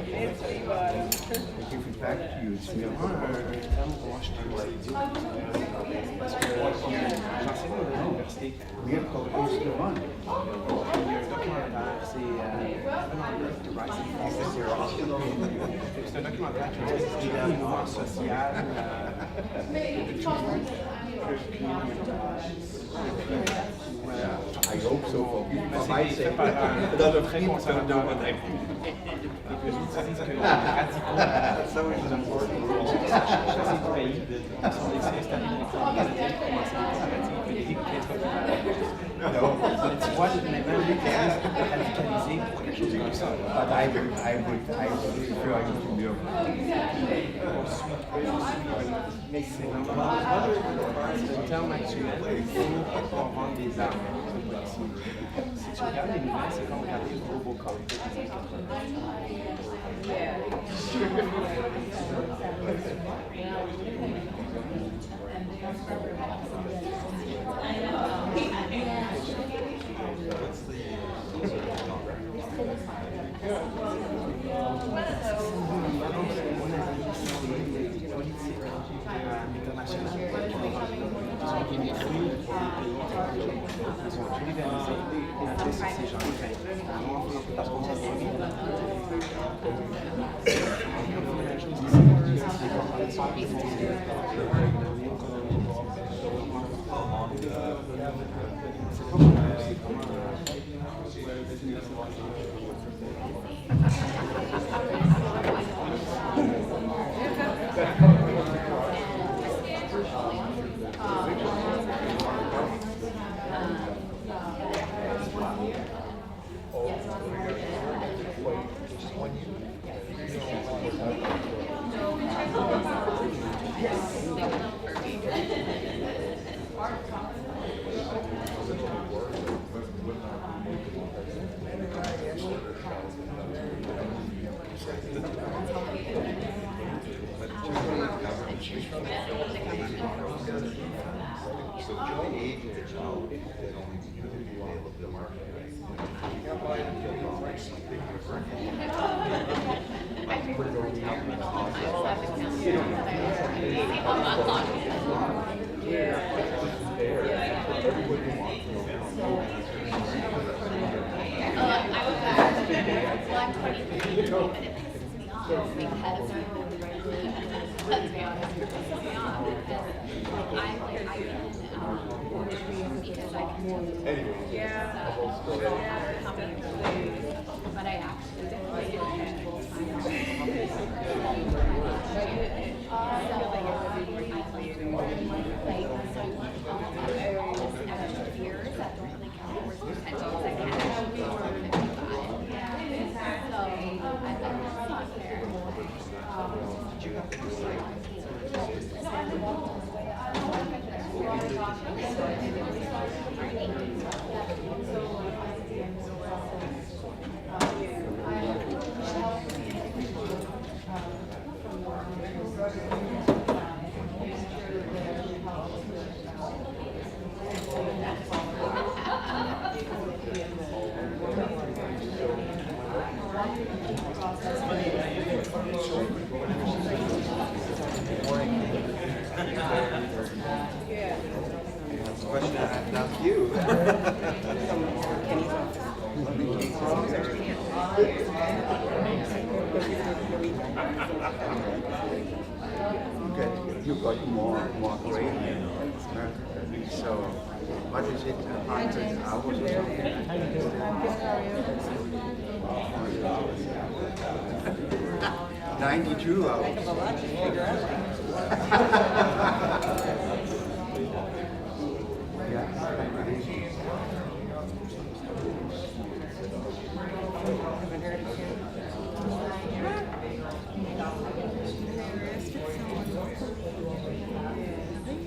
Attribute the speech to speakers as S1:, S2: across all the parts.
S1: J'ai feedback, puis tu me rends un terme pour acheter. Parce que j'enseigne à l'université. Oui, pour le run. Il y a un documentaire, c'est The Rising Fall of Zero. C'est un documentaire qui explique le mouvement social.
S2: I hope so for my
S1: C'est
S2: sake.
S1: par un très conservateur. Les plus disent que les radicaux, ça oui, nous avons du pays qui sont laissés installer dans les communautés, commencer des coopératives, puis des tu vois, maintenant, les pays radicalisés pour quelque chose comme ça.
S2: But I would prefer you to be
S1: Mais c'est vraiment le terme actuel pour vendre des armes. Si tu regardes les nouvelles, c'est comme regarder le Robocop des années
S2: 92 hours.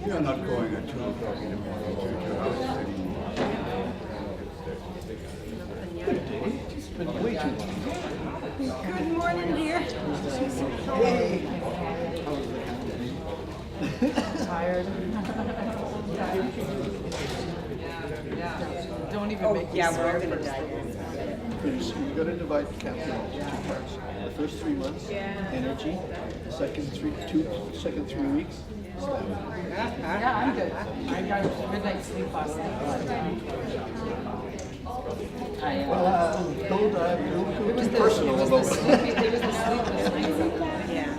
S2: You're not going at 2 o'clock in the morning to your house anymore.
S3: Good morning, dear.
S2: Hey.
S3: Tired. Don't even make me
S4: Yeah, we're gonna die here. you got to divide the campaign into two parts. The first 3 months, energy. The second 3 weeks, stamina.
S3: Yeah, I'm good. I got a good night's sleep last night.
S4: Don't
S3: It was
S4: personal
S3: the
S4: about
S3: sleepy, it was the sleepless nights.
S5: Yeah.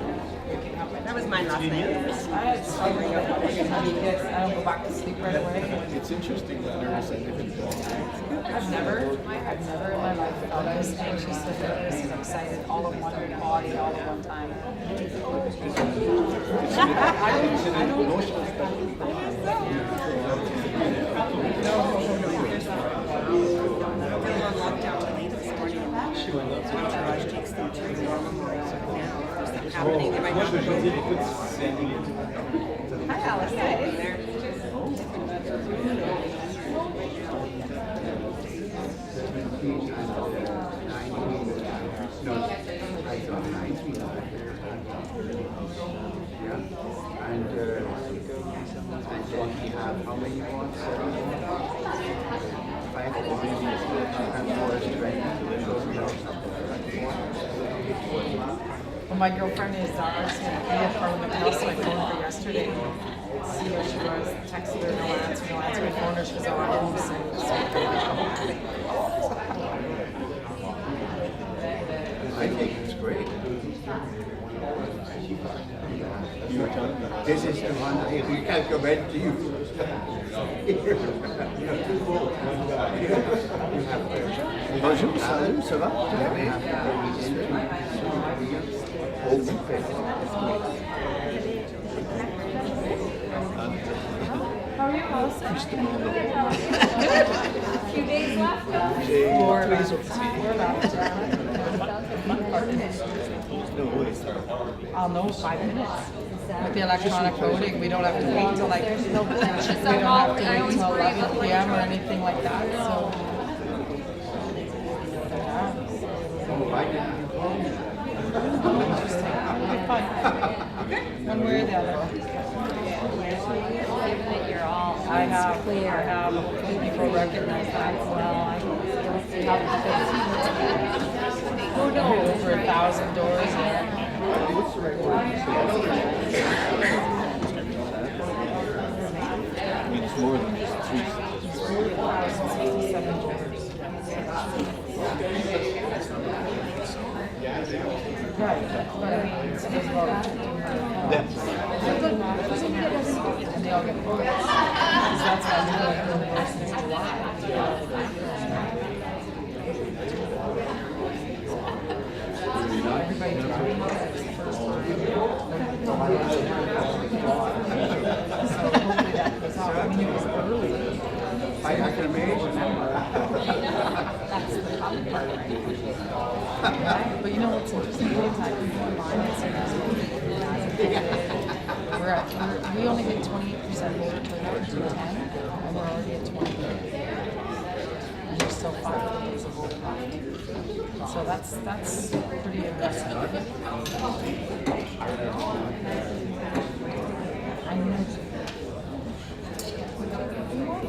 S5: That was mine last night.
S3: I had summary of what I don't go back to sleep right away.
S4: It's interesting that nervous energy.
S3: I've never in my life felt as anxious as nervous and excited all in one body, all at one time.
S4: Emotional spectrum.
S5: They're on lockdown today this morning. Entourage takes them to normal now. If there's something happening, they might not go. Hi, Alice. Hi, in there.
S2: No, I thought 19. Yeah. And what we have, how many more? 7 more? 5 or maybe and more strength.
S3: Well, my girlfriend is actually at Parliament House, so I phoned her yesterday. See how she was, texted her, no answer. I phoned her, she was home sick.
S2: I think it's great.
S4: You were telling me.
S2: This is the one I can't go back to you.
S4: Bonjour, salut, ça va?
S3: How are you, Alice?
S6: A few days left.
S3: Four left. I'll know 5 minutes. With the electronic voting, we don't have to wait till like, we don't have to wait till 11 p.m. or anything like that, so. Yeah. Interesting. Fine. One way or the other. I have, people recognize that as well. Oh no, over 1,000 doors there.
S4: It's more than just 3
S3: 1,067 doors. Right, but I mean, so there's about 15 and they all get voted. Because that's how we like the worst is July. Everybody just reads it the first time. So hopefully that goes off. I mean, it was early.
S2: I can imagine.
S3: That's the fun part, right? But you know what's interesting? People online and we only get 28% voter turnout to 10, and we're already at 20. And there's still 5 days of voting left. So that's pretty impressive. I mean,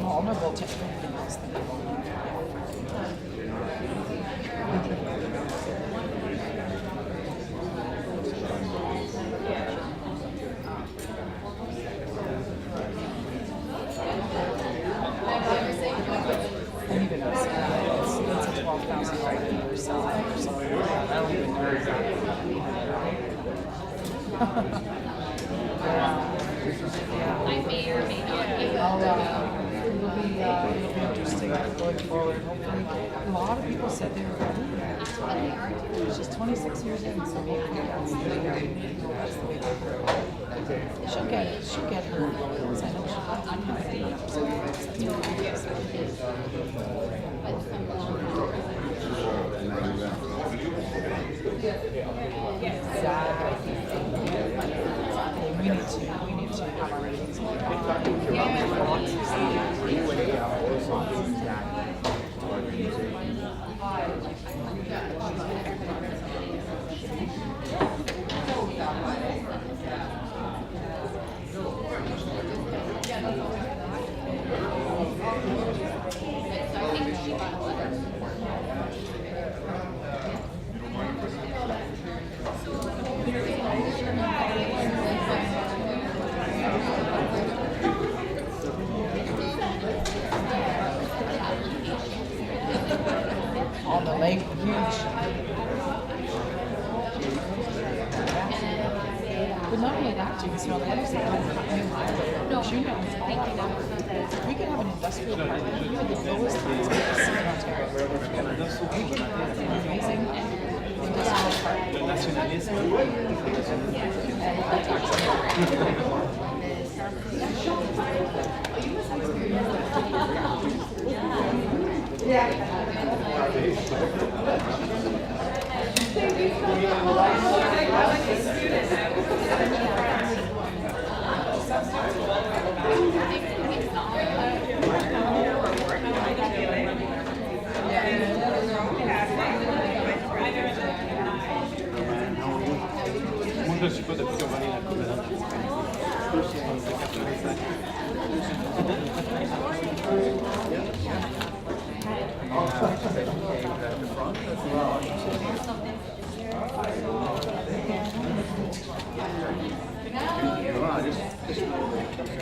S3: vulnerable to everything else that people do. And even us, it's a 12,000 writing or something or something like that. I don't even know.
S6: I may or may not be.
S3: It'll be interesting going forward. Hopefully, a lot of people said they were ready. She's 26 years in, so hopefully that's the way to go. She'll get her votes. I know she'll have to be up some votes. That's what we need to have our ratings. you can smell the energy. No, you know, we could have an industrial park. We have the lowest tax rate in Ontario. We could have an amazing industrial park.
S1: Le nationalisme.
S3: And low tax
S1: Moi, je ne suis pas depuis qu'on va aller à la Coupe de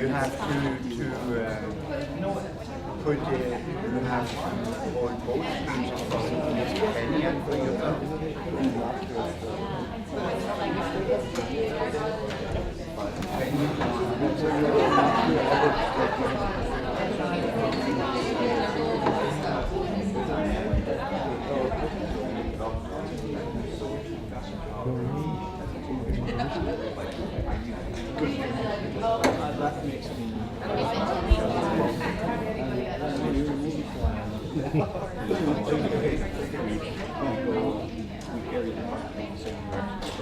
S2: You have to put you have all both streams across Kenya for your
S4: That makes me.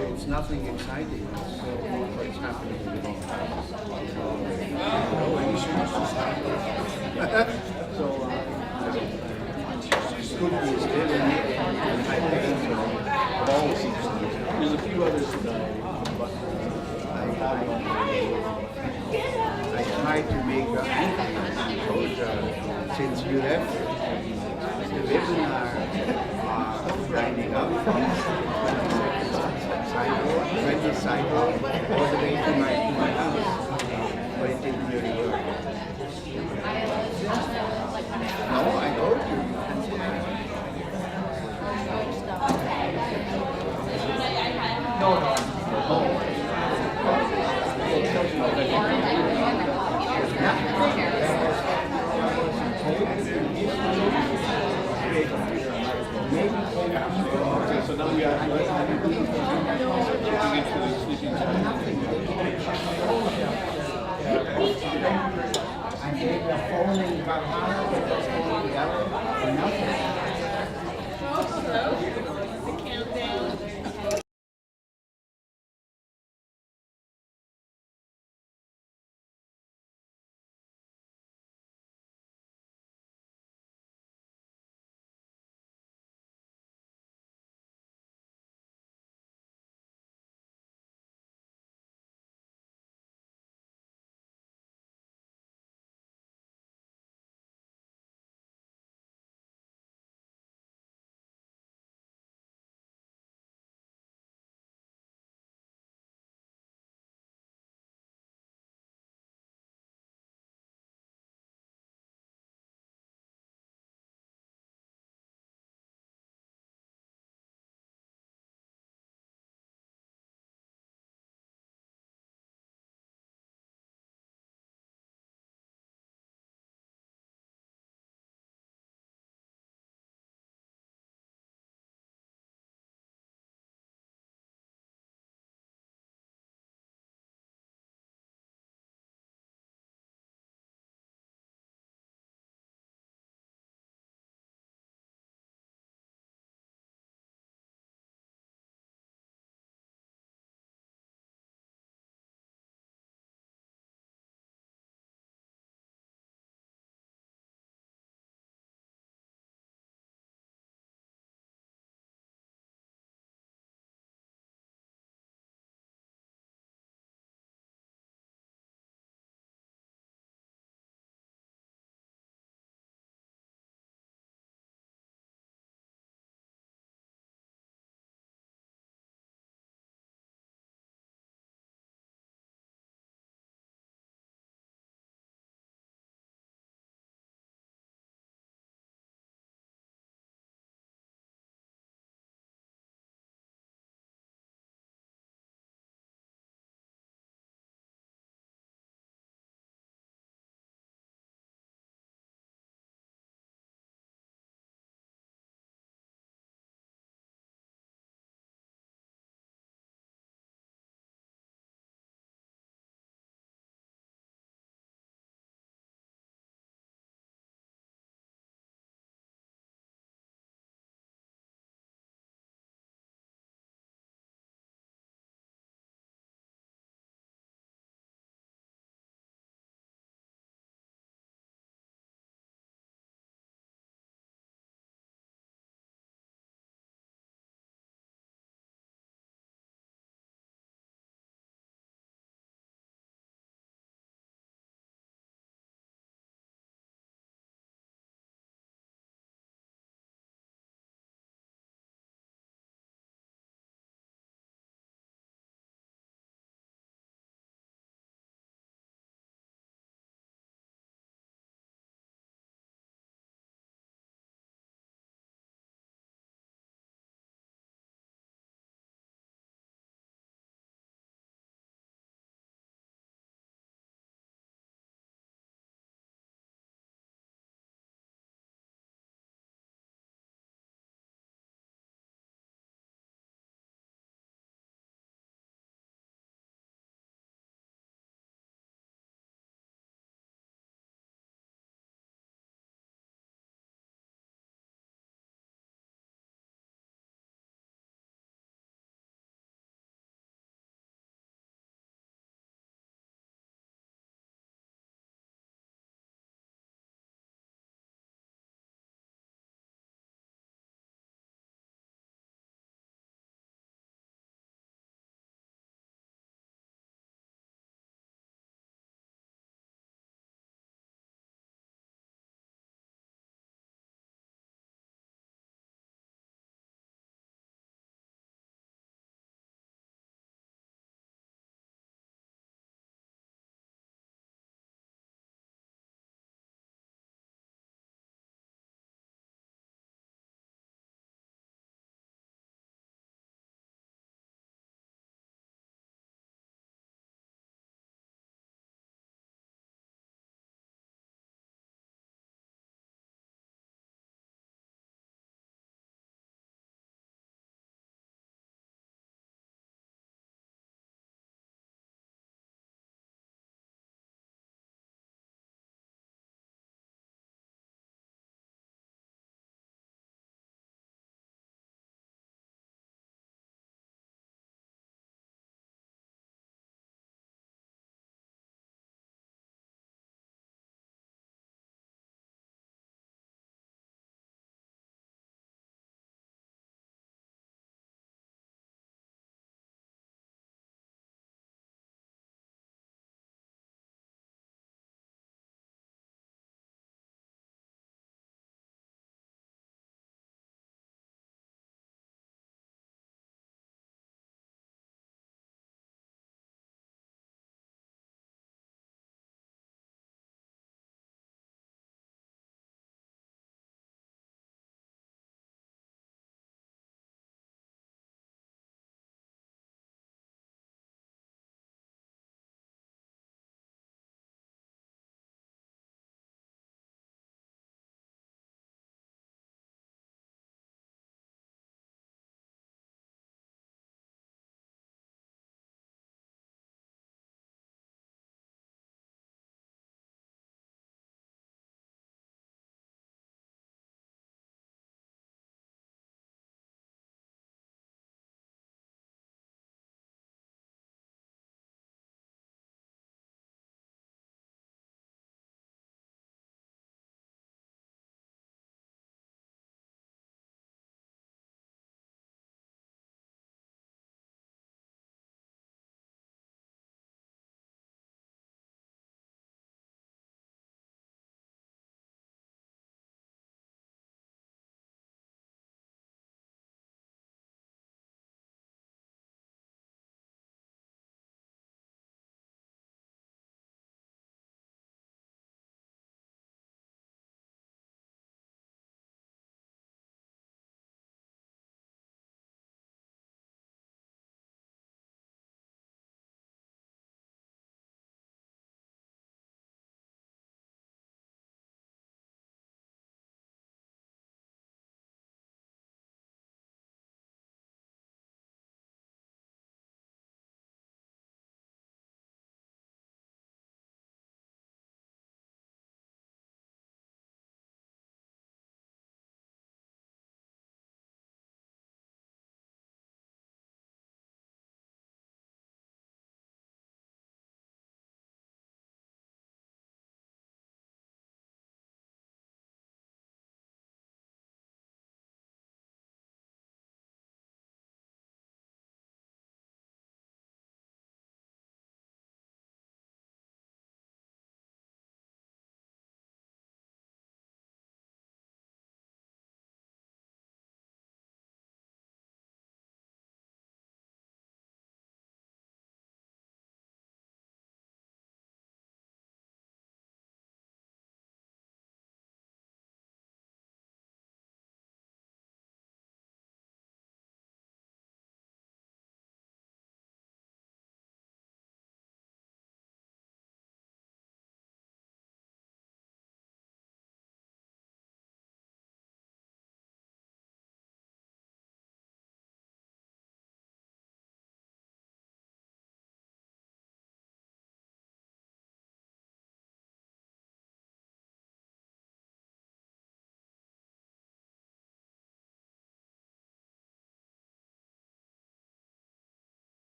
S2: It's nothing exciting. It's what's happening in the school is still in high pain.
S4: There's a few others that
S2: I tried to make an entry because since you left, the women are lining up from the sidewalk all the way to my house. But it didn't really work. No, I told you.
S4: so now we are looking into the sleeping
S2: And they were phoning Valhalla, but that's all together, nothing.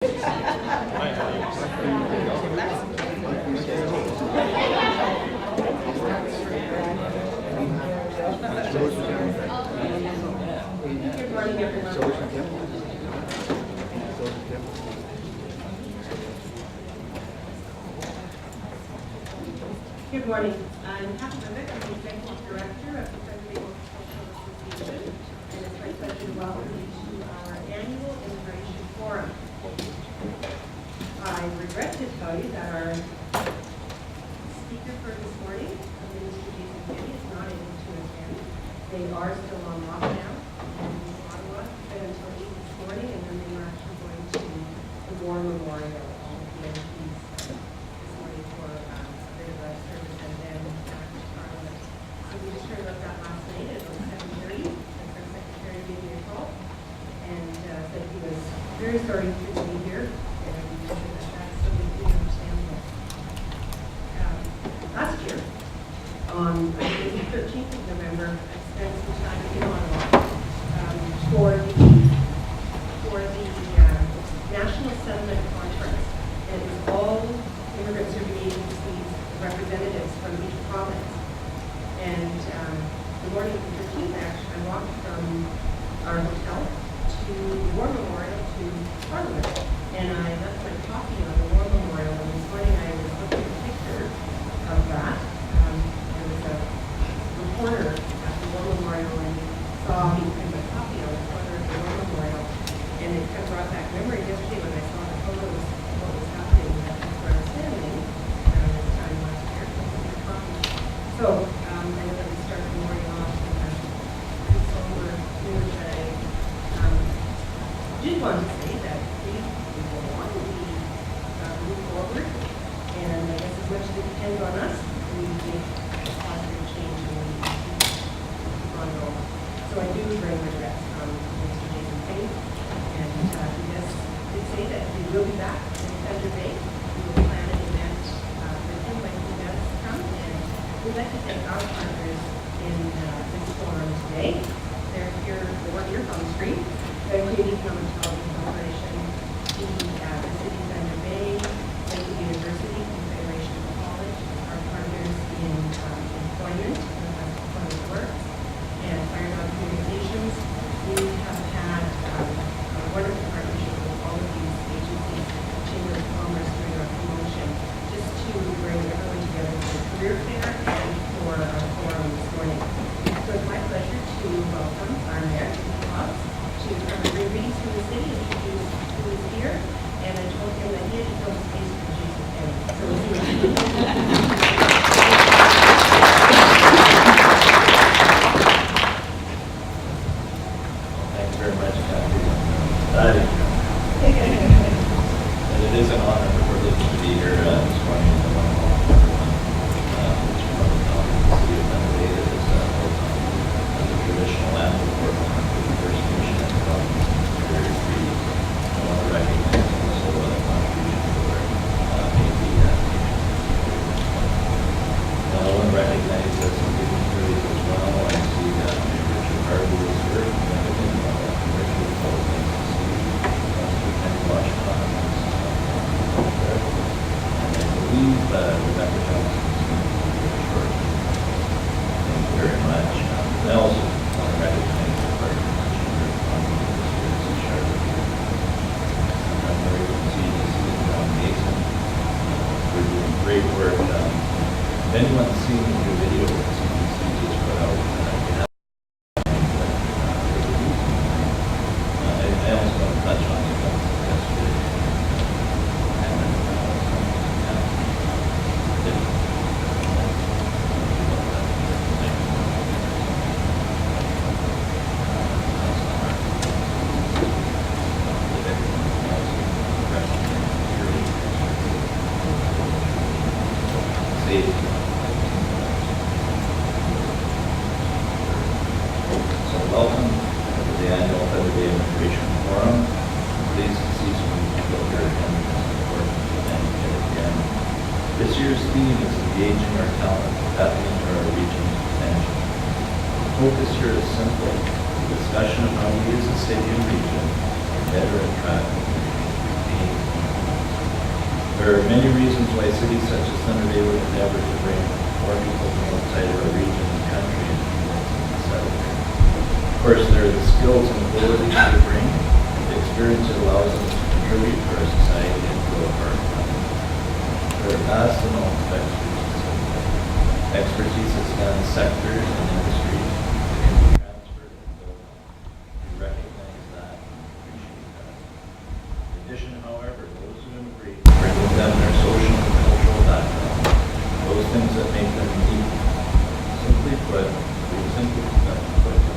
S7: Good morning. I'm Kathy Levick. I'm the Executive Director of the Federal Multicultural Association, and it's my pleasure to welcome you to our annual Immigration Forum. I regret to tell you that our speaker for this morning, Minister Jason Kennedy, is not able to attend. They are still on lockdown in Ottawa until 8 this morning, and then they are actually going to the War Memorial, all of the MPs this morning for a bit of a service and then back to Parliament. So we just heard about that last night at 7:30. The Press Secretary gave me a call and said he was very sorry he couldn't be here. And that's something understandable. Last year, on I think the 13th of November, I spent some time in Ottawa for the National Settlement Conference. And it was all immigrant serving agencies, representatives from each province. And the morning of the 13th, actually, I walked from our hotel to the War Memorial to Parliament. And I left my copy on the War Memorial. And this morning I was looking at a picture of that. There was a reporter at the War Memorial and saw me put my copy on the corner of the War Memorial. And it kind of brought back memory yesterday when I saw the photos of what was happening where I was standing around this time last year. So I know that we started the morning off with a pretty somber news that I did want to say that we will want to move forward, and I guess as much as it depends on us, we make positive change and we keep on going. So I do bring regrets from Mr. Jason Payne, and he did say that we will be back in Thunder Bay. We will plan an event with him when he does come, and we'd like to thank our partners in this forum today. They're here, they weren't here on the screen. The Canadian Economic Development Corporation, the City of Thunder Bay, the University, Confederation of College, our partners in employment, employment works, and Fire Dog Communications. We have had a wonderful partnership with all of these agencies, Chamber of Commerce during our promotion, just to bring everyone together for the career fair and for our forum this morning. So it's my pleasure to welcome our Mayor, Hobbs, to come and bring greetings from the city, introduce who is here, and I told him that he had to fill space for Jason Kennedy. So we'll see what happens.
S8: Thanks very much, Kathy. And it is an honor and a privilege to be here this morning. I want to welcome everyone, which you probably know, the city of Thunder Bay that is built on the traditional land of Portland, the First Nation and Province Superior Treaty. I want to recognize also the contribution for maybe I want to recognize some dignitaries as well. I see that Richard Harvey is here. Richard Harvey is Washington. And I believe Rebecca Johnson is going to be here shortly. Thank you very much. I also want to recognize the partners in the Chamber of Commerce in Charlotte. I'm very pleased to see John Mason. We're doing great work. If anyone's seen the new video that CBC just put out, I also want to touch on the events yesterday. So welcome to the annual Thunder Bay Immigration Forum. Pleased to see so many people here attending this important event yet again. This year's theme is engaging our talent, tapping into our region's potential. The focus here is simple: the discussion of how we as a city and region can better attract and retain There are many reasons why cities such as Thunder Bay would endeavor to bring more people from outside of our region and country and settle here. Of course, there are the skills and abilities they bring, and the experience that allows them to contribute to our society and grow our economy. There are vast amounts of expertise that spans sectors and industries that can be transferred and built on. We recognize that and appreciate that. In addition, however, those who immigrate bring with them their social and cultural background, those things that make them unique. Simply put, we can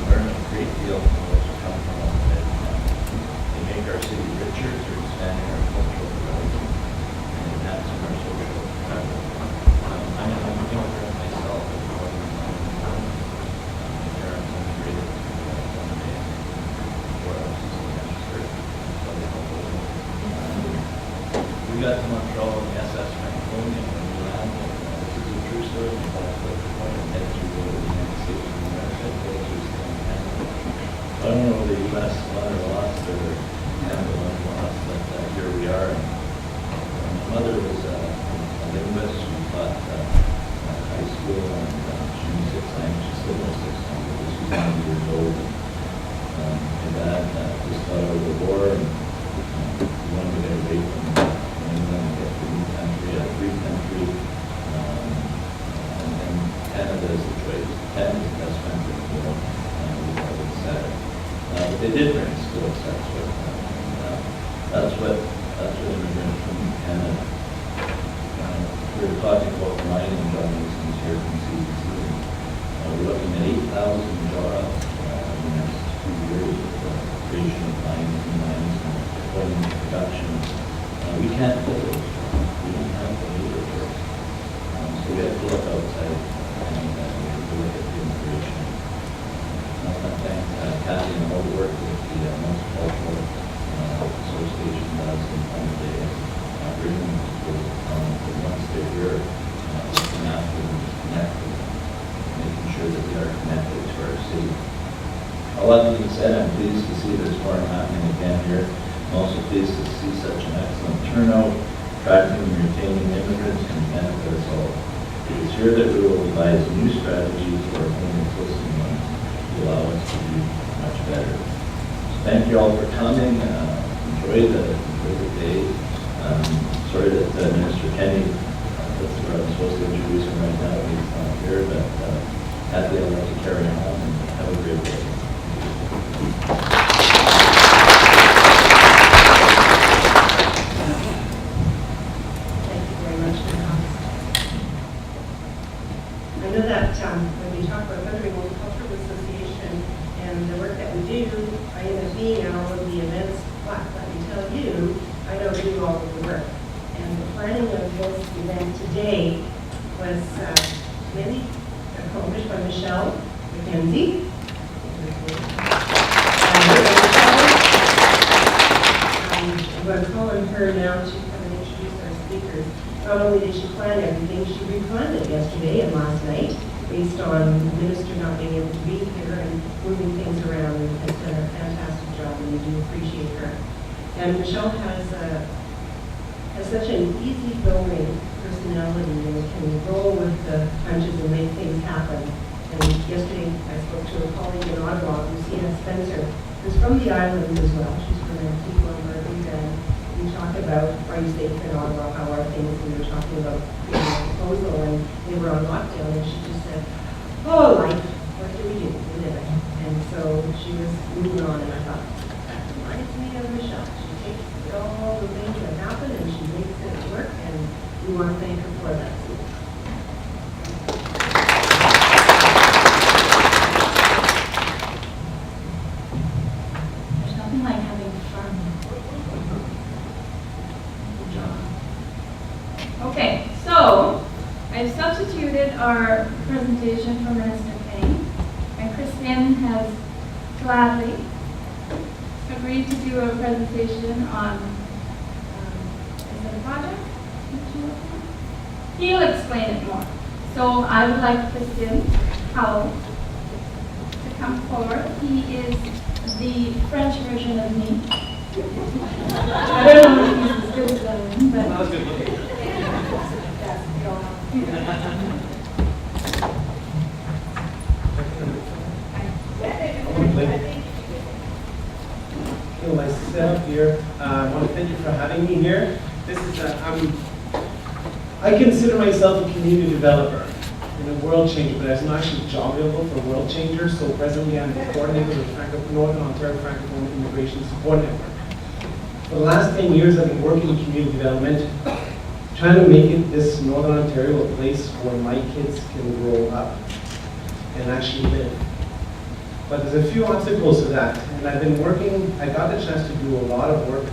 S8: learn a great deal from those who come from outside the country. They make our city richer through expanding our cultural development and enhancing our social fabric. I'm an immigrant myself. My parents immigrated to Thunder Bay before I was registered. We got to Montreal on the SS Franconia when we landed. This is a true story. My dad put the point and headed to go to the United States of America. I don't know the U.S. won or lost or Canada won or lost, but here we are. My mother was a linguist. She taught high school and she knew 6 languages. She still knows 6 languages. She's 90 years old. My dad just got out of the war and he wanted to get away from England and get to a new country, a free country. And Canada is the choice. Canada is the best country in the world. But they did bring skills. That's what immigrants from Canada. We were talking about mining jobs here from CBC. We're looking at 8,000 jobs in the next 2 years with the creation of mines and going into production. We can't fill those jobs. We don't have the labor force. So we have to look outside and we have to look at the immigration. I want to thank Kathy and all the work that the Multicultural Association does in Thunder Bay, bringing people and once they're here, looking after them, connected, making sure that they are connected to our city. All that being said, I'm pleased to see there's more happening again here. I'm also pleased to see such an excellent turnout, attracting and retaining immigrants can benefit us all. It is here that we will devise new strategies for our own existing ones to allow us to do much better. So thank you all for coming. Enjoy the day. Sorry that Minister Kenny, that's where I'm supposed to introduce him right now, he's not here, but Kathy, I'd like to carry on and have a great day.
S7: Thank you very much for that. I know that when we talk about Thunder Bay Multicultural Association and the work that we do, I end up being at all of the events, but let me tell you, I don't do all of the work. And the planning of this event today was really accomplished by Michelle McKenzie. I'm going to call on her now to come and introduce our speakers. Not only did she plan everything, she replanned it yesterday and last night based on the minister not being able to be here and moving things around, and has done a fantastic job, and we do appreciate her. And Michelle has such an easy-going personality and can roll with the punches and make things happen. And yesterday I spoke to a colleague in Ottawa, Lucia Spencer, who's from the island as well. She's from Antigua and Barbuda, and we talk about, are you safe in Ottawa, how are things? And we were talking about creating a proposal, and they were on lockdown, and she just said, oh, life, what do we do? We live it. And so she was moving on, and I thought, that reminds me of Michelle. She takes all the things that happen and she makes it work, and we want to thank her for that.
S6: There's nothing like having fun. Okay, so I've substituted our presentation for Minister Kenny, and Christine has gladly agreed to do a presentation on is it a project? He'll explain it more. So I would like Christine Howell to come forward. He is the French version of me. I don't know if he's as good as them, but.
S9: That was good looking. Myself here, I want to thank you for having me here. This is I consider myself a community developer and a world changer, but I'm not actually job available for world changers. So presently, I'm the coordinator with Northern Ontario Francophone Immigration Support Network. For the last 10 years, I've been working in community development, trying to make it this Northern Ontario a place where my kids can grow up and actually live. But there's a few obstacles to that, and I've been working, I got the chance to do a lot of work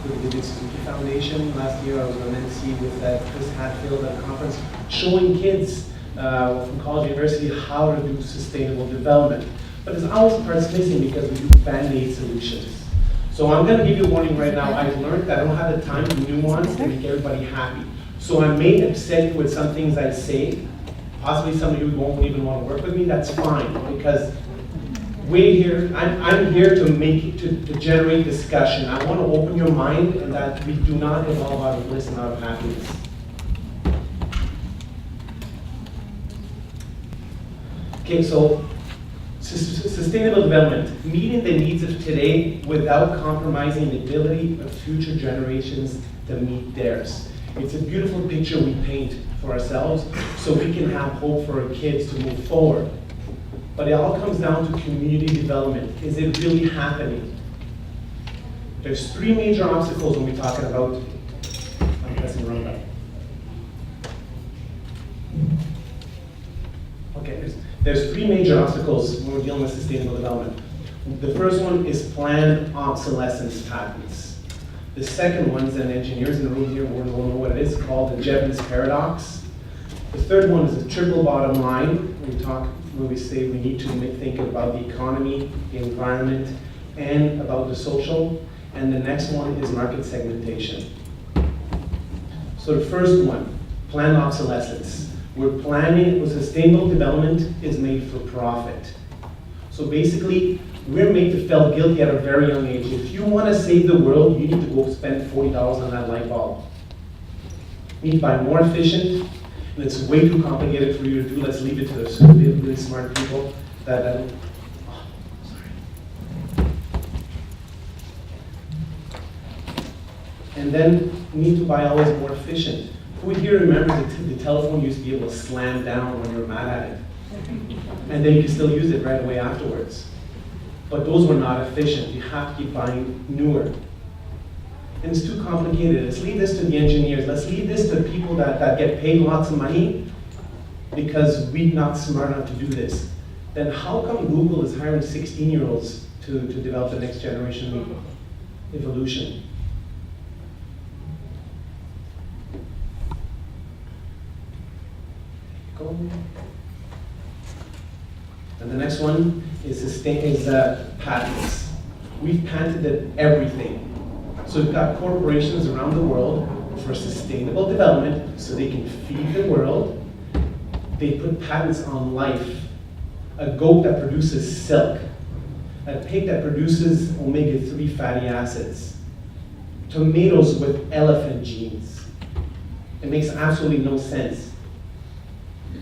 S9: with the Mitsubishi Foundation. Last year I was on MC with Chris Hatfield at a conference showing kids from college university how to do sustainable development. But there's always parts missing because we do band-aid solutions. So I'm gonna give you a warning right now. I've learned that I don't have the time to nuance to make everybody happy. So I may upset you with some things I say. Possibly some of you won't even want to work with me, that's fine, because I'm here to to generate discussion. I want to open your mind and that we do not evolve out of bliss and out of happiness. Okay, so sustainable development, meeting the needs of today without compromising the ability of future generations to meet theirs. It's a beautiful picture we paint for ourselves so we can have hope for our kids to move forward. But it all comes down to community development. Is it really happening? There's three major obstacles when we're talking about, I'm pressing the wrong button. Okay, there's three major obstacles when we're dealing with sustainable development. The first one is planned obsolescence patterns. The second one is, and engineers in the room here will know what it is, called the Jevons paradox. The third one is the triple bottom line. When we say we need to think about the economy, the environment, and about the social. And the next one is market segmentation. So the first one, planned obsolescence. We're planning, sustainable development is made for profit. So basically, we're made to feel guilty at a very young age. If you want to save the world, you need to go spend $40 on that light bulb. You need to buy more efficient, and it's way too complicated for you to do. Let's leave it to the really smart people sorry. And then you need to buy always more efficient. Who here remembers the telephone used to be able to slam down when you were mad at it? And then you can still use it right away afterwards. But those were not efficient. You have to keep buying newer. And it's too complicated. Let's leave this to the engineers. Let's leave this to people that get paid lots of money because we're not smart enough to do this. Then how come Google is hiring 16-year-olds to develop the next generation of evolution? Go. And the next one is patents. We've patented everything. So we've got corporations around the world for sustainable development so they can feed the world. They put patents on life. A goat that produces silk. A pig that produces omega-3 fatty acids. Tomatoes with elephant genes. It makes absolutely no sense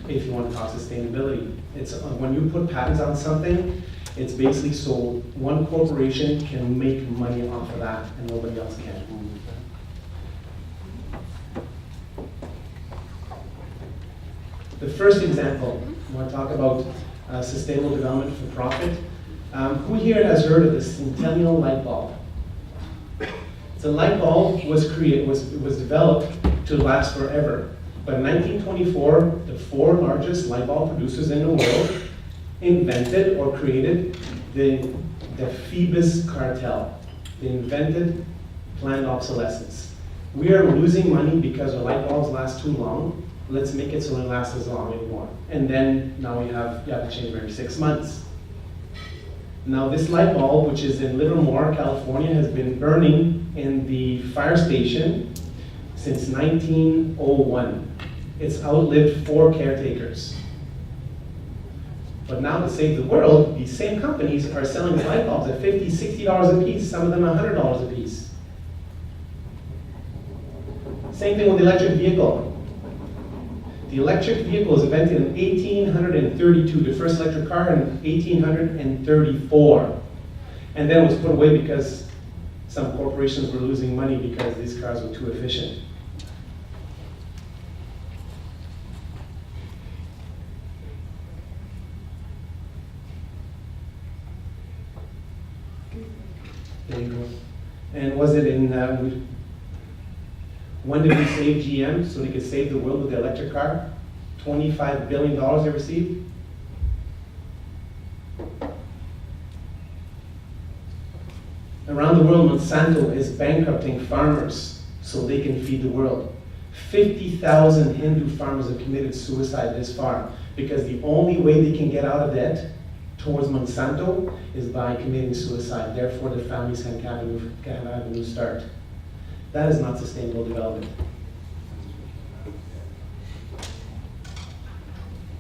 S9: if you want to talk sustainability. It's when you put patents on something, it's basically so one corporation can make money off of that and nobody else can. The first example, I want to talk about sustainable development for profit. Who here has heard of the Centennial light bulb? The light bulb was developed to last forever. But in 1924, the 4 largest light bulb producers in the world invented or created the Phoebus cartel. They invented planned obsolescence. We are losing money because our light bulbs last too long. Let's make it so it lasts as long anymore. And then now you have to change every 6 months. Now this light bulb, which is in Livermore, California, has been burning in the fire station since 1901. It's outlived 4 caretakers. But now to save the world, these same companies are selling the light bulbs at $50, $60 a piece, some of them $100 a piece. Same thing with the electric vehicle. The electric vehicle was invented in 1832, the first electric car in 1834. And then was put away because some corporations were losing money because these cars were too efficient. There you go. And was it in, when did we save GM so they could save the world with the electric car? $25 billion they received? Around the world, Monsanto is bankrupting farmers so they can feed the world. 50,000 Hindu farmers have committed suicide this far because the only way they can get out of debt towards Monsanto is by committing suicide. Therefore, the families can have a new start. That is not sustainable development.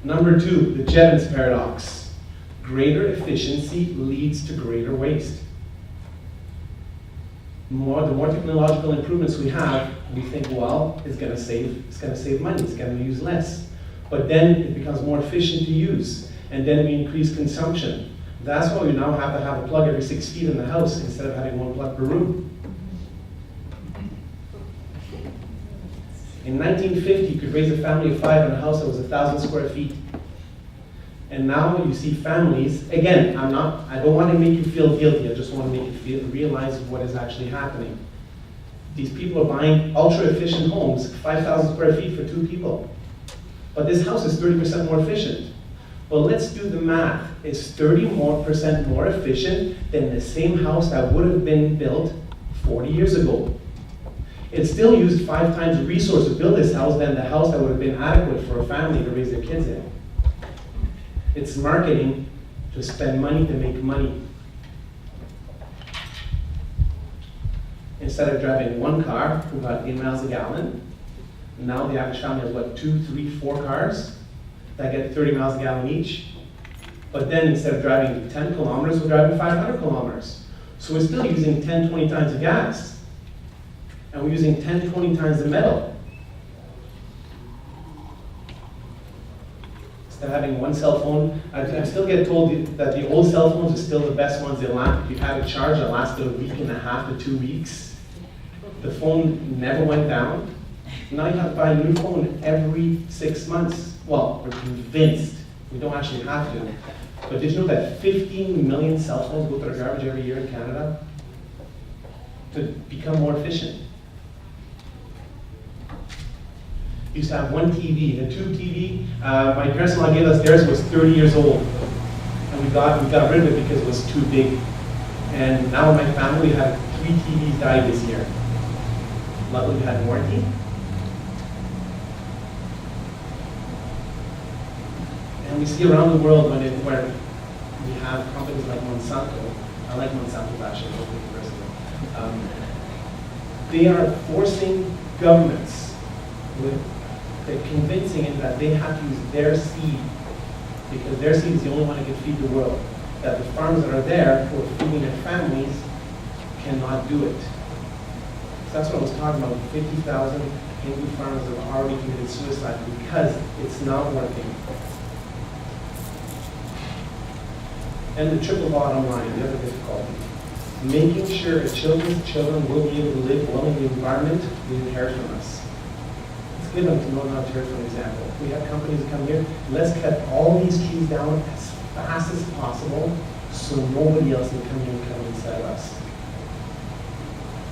S9: Number 2, the Jevons paradox. Greater efficiency leads to greater waste. The more technological improvements we have, we think, well, it's going to save money, it's going to use less. But then it becomes more efficient to use, and then we increase consumption. That's why we now have to have a plug every 6 feet in the house instead of having one plug per room. In 1950, you could raise a family of 5 in a house that was 1,000 square feet. And now you see families, again, I don't want to make you feel guilty, I just want to make you realize what is actually happening. These people are buying ultra-efficient homes, 5,000 square feet for 2 people. But this house is 30% more efficient. Well, let's do the math. It's 30% more efficient than the same house that would have been built 40 years ago. It still used 5 times the resource to build this house than the house that would have been adequate for a family to raise their kids in. It's marketing to spend money to make money. Instead of driving 1 car, about 8 miles a gallon, now the average family has, what, 2, 3, 4 cars that get 30 miles a gallon each. But then instead of driving 10 kilometers, we're driving 500 kilometers. So we're still using 10, 20 times the gas. And we're using 10, 20 times the metal. Instead of having 1 cell phone, I still get told that the old cell phones are still the best ones. If you had a charge that lasted a week and a half to 2 weeks. The phone never went down. Now you have to buy a new phone every 6 months. Well, we're convinced. We don't actually have to. But did you know that 15 million cell phones go to the garbage every year in Canada? To become more efficient. We used to have 1 TV, a tube TV. My parents-in-law gave us theirs, was 30 years old. And we got rid of it because it was too big. And now in my family, we had 3 TVs died this year. Luckily, we had warranty. And we see around the world where we have companies like Monsanto. I like Monsanto actually, they are forcing governments they're convincing it that they have to use their seed because their seed is the only one that can feed the world. That the farmers that are there who are feeding their families cannot do it. So that's what I was talking about, 50,000 Hindu farmers that have already committed suicide because it's not working. And the triple bottom line, the other difficulty. Making sure children's children will be able to live well in the environment we inherit from us. Let's give them to Northern Ontario for an example. We have companies that come here, let's cut all these trees down as fast as possible so nobody else can come here and come inside of us.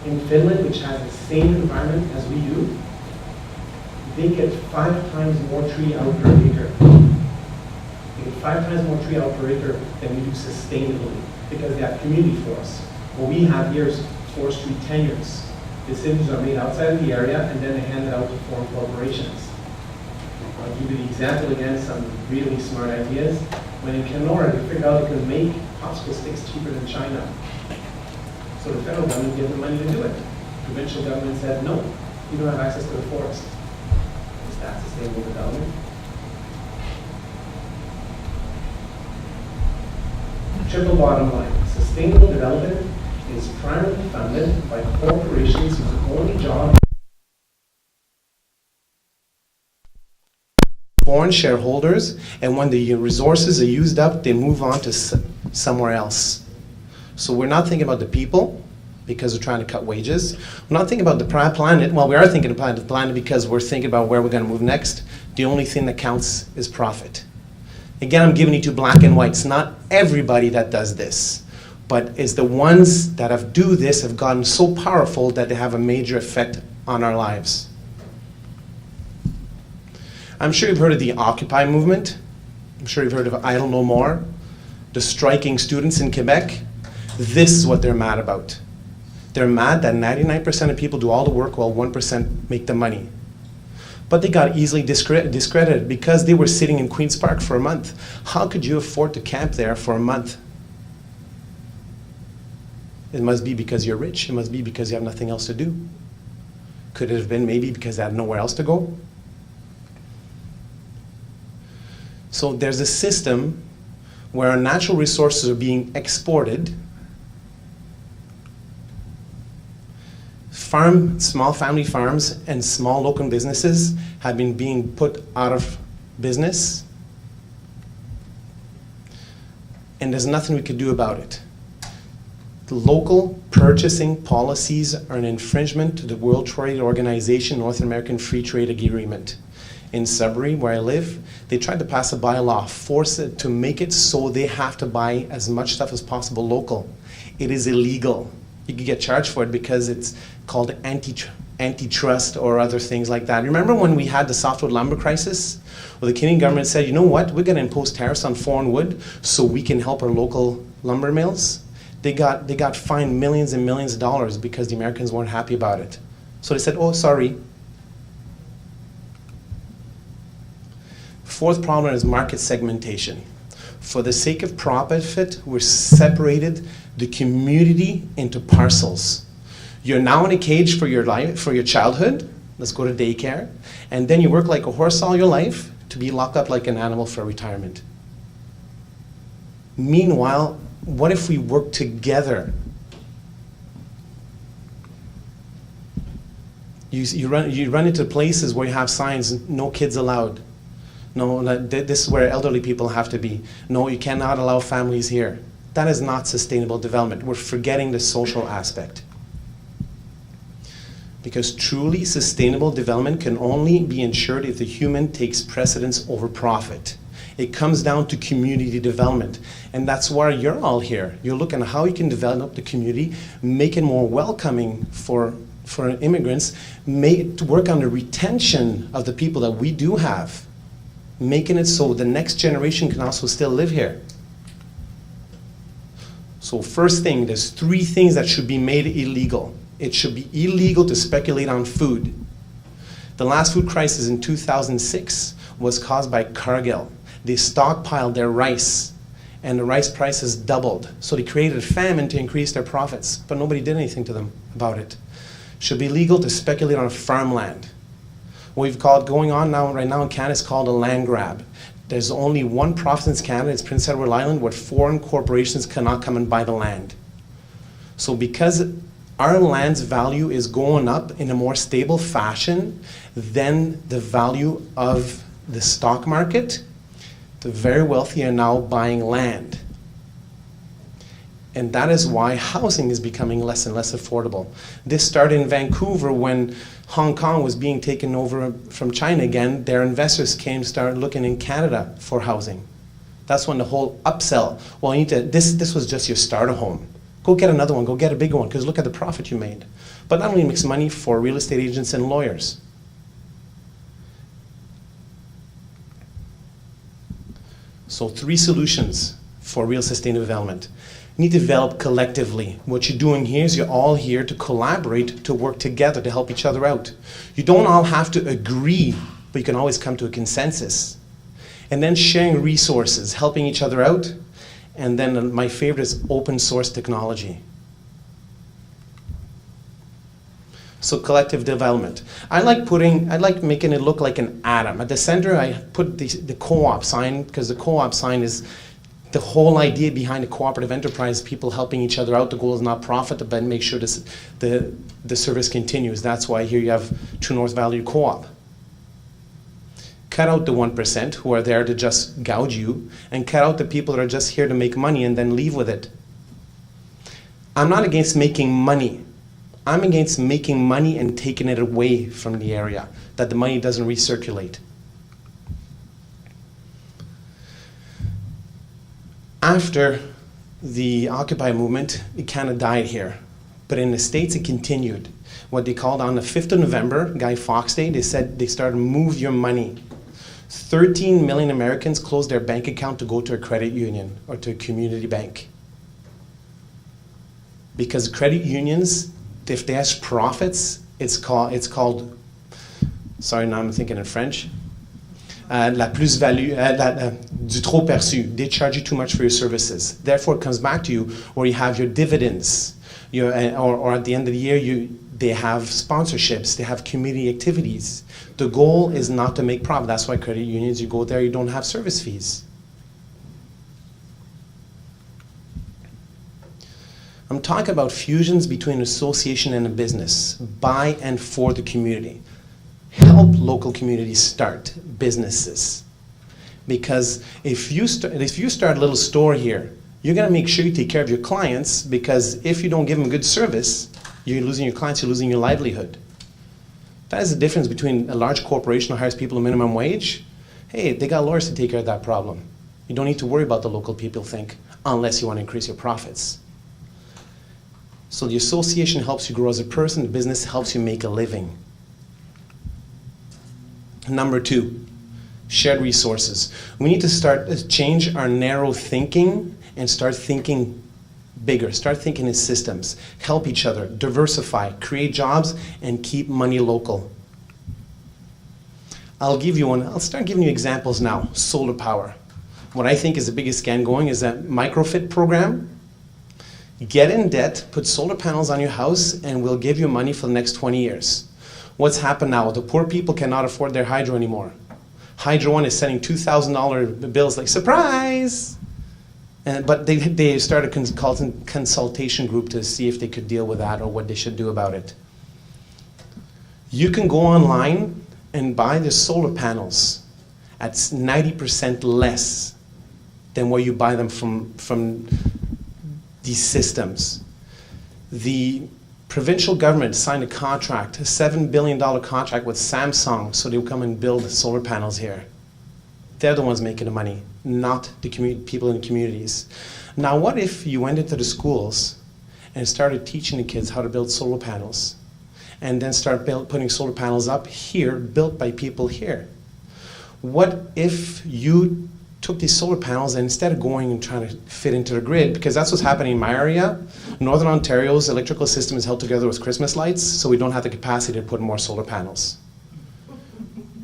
S9: In Finland, which has the same environment as we do, they get 5 times more tree out per acre. They get 5 times more tree out per acre than we do sustainably because they have community forests. What we have here is forestry tenures. Decisions are made outside of the area and then they hand it out to foreign corporations. I'll give you the example again, some really smart ideas. When in Kenora, they figured out they could make popsicle sticks cheaper than China. So the federal government gave them money to do it. The provincial government said, no, you don't have access to the forest. Is that sustainable development? Triple bottom line. Sustainable development is primarily funded by corporations whose only job foreign shareholders, and when the resources are used up, they move on to somewhere else. So we're not thinking about the people because we're trying to cut wages. We're not thinking about the planet. Well, we are thinking about the planet because we're thinking about where we're going to move next. The only thing that counts is profit. Again, I'm giving you two black and whites. Not everybody that does this, but it's the ones that have do this have gotten so powerful that they have a major effect on our lives. I'm sure you've heard of the Occupy movement. I'm sure you've heard of Idle No More, the striking students in Quebec. This is what they're mad about. They're mad that 99% of people do all the work while 1% make the money. But they got easily discredited because they were sitting in Queen's Park for a month. How could you afford to camp there for a month? It must be because you're rich. It must be because you have nothing else to do. Could it have been maybe because they had nowhere else to go? So there's a system where our natural resources are being exported. Small family farms and small local businesses have been being put out of business. And there's nothing we could do about it. The local purchasing policies are an infringement to the World Trade Organization North American Free Trade Agreement. In Sudbury, where I live, they tried to pass a bylaw, force it to make it so they have to buy as much stuff as possible local. It is illegal. You could get charged for it because it's called antitrust or other things like that. Remember when we had the softwood lumber crisis? Well, the Canadian government said, you know what, we're going to impose tariffs on foreign wood so we can help our local lumber mills. They got fined millions and millions of dollars because the Americans weren't happy about it. So they said, oh, sorry. Fourth problem is market segmentation. For the sake of profit, we're separated the community into parcels. You're now in a cage for your life, for your childhood. Let's go to daycare. And then you work like a horse all your life to be locked up like an animal for retirement. Meanwhile, what if we work together? You run into places where you have signs, no kids allowed. No, this is where elderly people have to be. No, you cannot allow families here. That is not sustainable development. We're forgetting the social aspect. Because truly sustainable development can only be ensured if the human takes precedence over profit. It comes down to community development. And that's why you're all here. You're looking at how you can develop the community, make it more welcoming for immigrants, to work on the retention of the people that we do have, making it so the next generation can also still live here. So first thing, there's 3 things that should be made illegal. It should be illegal to speculate on food. The last food crisis in 2006 was caused by Cargill. They stockpiled their rice, and the rice prices doubled. So they created a famine to increase their profits, but nobody did anything to them about it. It should be legal to speculate on farmland. What we've called going on now, right now in Canada, is called a land grab. There's only one province in Canada, it's Prince Edward Island, where foreign corporations cannot come and buy the land. So because our land's value is going up in a more stable fashion than the value of the stock market, the very wealthy are now buying land. And that is why housing is becoming less and less affordable. This started in Vancouver when Hong Kong was being taken over from China again. Their investors started looking in Canada for housing. That's when the whole upsell, well, you need to, this was just your starter home. Go get another one, go get a bigger one, because look at the profit you made. But not only makes money for real estate agents and lawyers. So 3 solutions for real sustainable development. You need to develop collectively. What you're doing here is you're all here to collaborate, to work together, to help each other out. You don't all have to agree, but you can always come to a consensus. And then sharing resources, helping each other out. And then my favorite is open source technology. So collective development. I like making it look like an atom. At the center, I put the co-op sign, because the co-op sign is The whole idea behind a cooperative enterprise, people helping each other out, the goal is not profit, but make sure the service continues. That's why here you have True North Valley Co-op. Cut out the 1% who are there to just gouge you, and cut out the people that are just here to make money and then leave with it. I'm not against making money. I'm against making money and taking it away from the area, that the money doesn't recirculate. After the Occupy movement, it kind of died here. But in the States, it continued. What they called on the 5th of November, Guy Fawkes Day, they said they started Move Your Money. 13 million Americans closed their bank account to go to a credit union or to a community bank. Because credit unions, if they have profits, it's called, sorry, now I'm thinking in French, la plus-value, du trop perçu. They charge you too much for your services. Therefore, it comes back to you where you have your dividends, or at the end of the year, they have sponsorships, they have community activities. The goal is not to make profit. That's why credit unions, you go there, you don't have service fees. I'm talking about fusions between an association and a business, by and for the community. Help local communities start businesses. Because if you start a little store here, you're gonna make sure you take care of your clients, because if you don't give them good service, you're losing your clients, you're losing your livelihood. That is the difference between a large corporation that hires people at minimum wage. Hey, they got lawyers to take care of that problem. You don't need to worry about the local people think, unless you want to increase your profits. So the association helps you grow as a person, the business helps you make a living. Number 2, shared resources. We need to change our narrow thinking and start thinking bigger. Start thinking in systems. Help each other, diversify, create jobs, and keep money local. I'll start giving you examples now. Solar power. What I think is the biggest scam going is that microfit program. Get in debt, put solar panels on your house, and we'll give you money for the next 20 years. What's happened now? The poor people cannot afford their hydro anymore. Hydro One is sending $2,000 bills like, surprise! But they started a consultation group to see if they could deal with that or what they should do about it. You can go online and buy the solar panels at 90% less than where you buy them from these systems. The provincial government signed a contract, a $7 billion contract with Samsung, so they would come and build solar panels here. They're the ones making the money, not the people in the communities. Now, what if you went into the schools and started teaching the kids how to build solar panels, and then start putting solar panels up here, built by people here? What if you took these solar panels and instead of going and trying to fit into the grid, because that's what's happening in my area, Northern Ontario's electrical system is held together with Christmas lights, so we don't have the capacity to put more solar panels.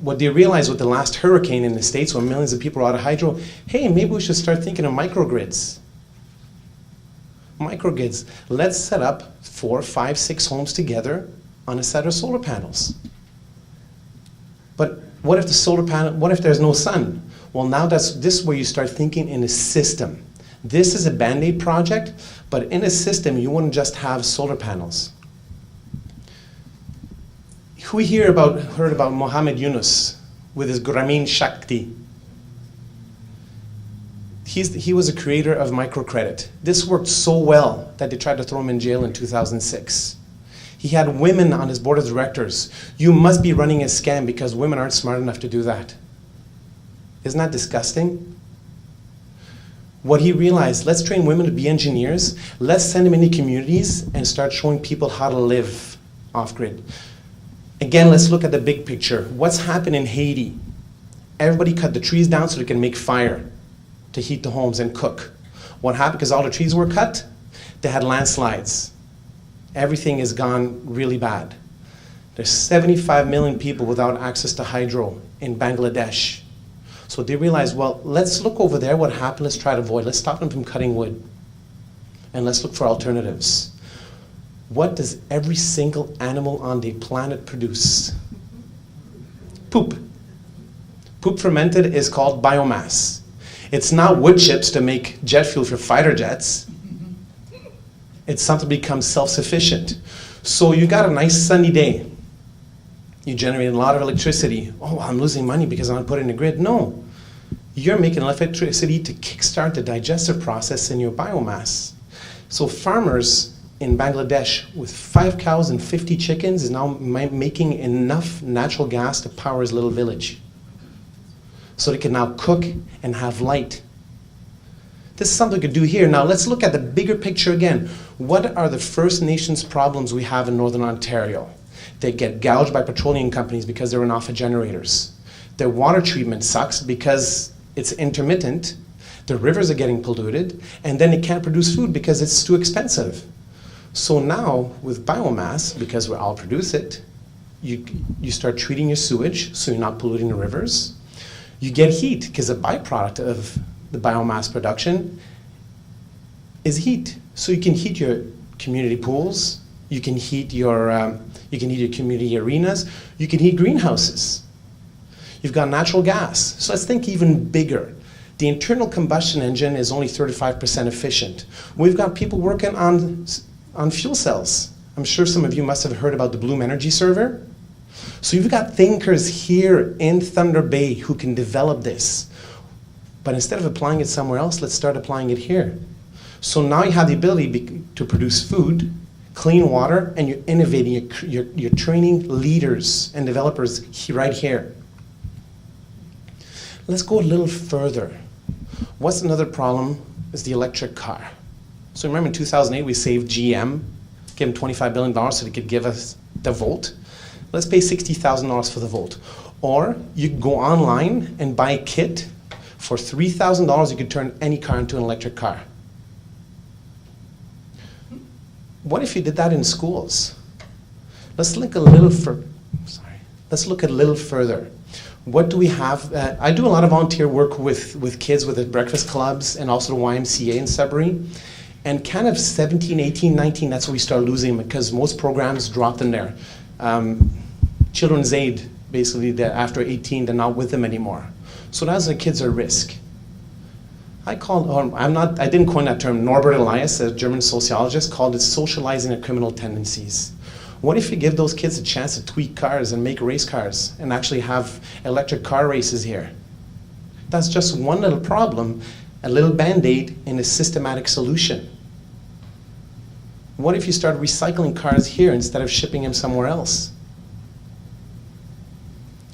S9: What they realized with the last hurricane in the States, when millions of people were out of hydro, hey, maybe we should start thinking of microgrids. Microgrids. Let's set up 4, 5, 6 homes together on a set of solar panels. But what if there's no sun? Well, now this is where you start thinking in a system. This is a Band-Aid project, but in a system, you wouldn't just have solar panels. Who here heard about Mohammed Yunus with his Grameen Shakti? He was a creator of microcredit. This worked so well that they tried to throw him in jail in 2006. He had women on his board of directors. You must be running a scam because women aren't smart enough to do that. Isn't that disgusting? What he realized, let's train women to be engineers, let's send them into communities and start showing people how to live off-grid. Again, let's look at the big picture. What's happened in Haiti? Everybody cut the trees down so they can make fire to heat the homes and cook. What happened? Because all the trees were cut, they had landslides. Everything has gone really bad. There's 75 million people without access to hydro in Bangladesh. So they realized, well, let's look over there, what happened, let's try to avoid, let's stop them from cutting wood. And let's look for alternatives. What does every single animal on the planet produce? Poop. Poop fermented is called biomass. It's not wood chips to make jet fuel for fighter jets. It's something to become self-sufficient. So you got a nice sunny day. You generate a lot of electricity. Oh, I'm losing money because I'm not putting in the grid. No. You're making electricity to kickstart the digestive process in your biomass. So farmers in Bangladesh with 5 cows and 50 chickens is now making enough natural gas to power his little village. So they can now cook and have light. This is something we could do here. Now let's look at the bigger picture again. What are the First Nations problems we have in Northern Ontario? They get gouged by petroleum companies because they're off of generators. Their water treatment sucks because it's intermittent. The rivers are getting polluted, and then they can't produce food because it's too expensive. So now, with biomass, because we all produce it, you start treating your sewage so you're not polluting the rivers. You get heat, because a byproduct of the biomass production is heat. So you can heat your community pools, you can heat your community arenas, you can heat greenhouses. You've got natural gas. So let's think even bigger. The internal combustion engine is only 35% efficient. We've got people working on fuel cells. I'm sure some of you must have heard about the Bloom Energy Server. So you've got thinkers here in Thunder Bay who can develop this. But instead of applying it somewhere else, let's start applying it here. So now you have the ability to produce food, clean water, and you're innovating, you're training leaders and developers right here. Let's go a little further. What's another problem is the electric car. So remember in 2008 we saved GM, gave them $25 billion so they could give us the Volt. Let's pay $60,000 for the Volt. Or you can go online and buy a kit. For $3,000 you could turn any car into an electric car. What if you did that in schools? Let's look a little further. What do we have? I do a lot of volunteer work with kids with the breakfast clubs and also the YMCA in Sudbury. And kind of 17, 18, 19, that's when we start losing them because most programs dropped in there. Children's Aid, basically, after 18, they're not with them anymore. So that's the kids are at risk. I didn't coin that term. Norbert Elias, a German sociologist, called it socializing their criminal tendencies. What if you give those kids a chance to tweak cars and make race cars and actually have electric car races here? That's just one little problem, a little band-aid in a systematic solution. What if you start recycling cars here instead of shipping them somewhere else?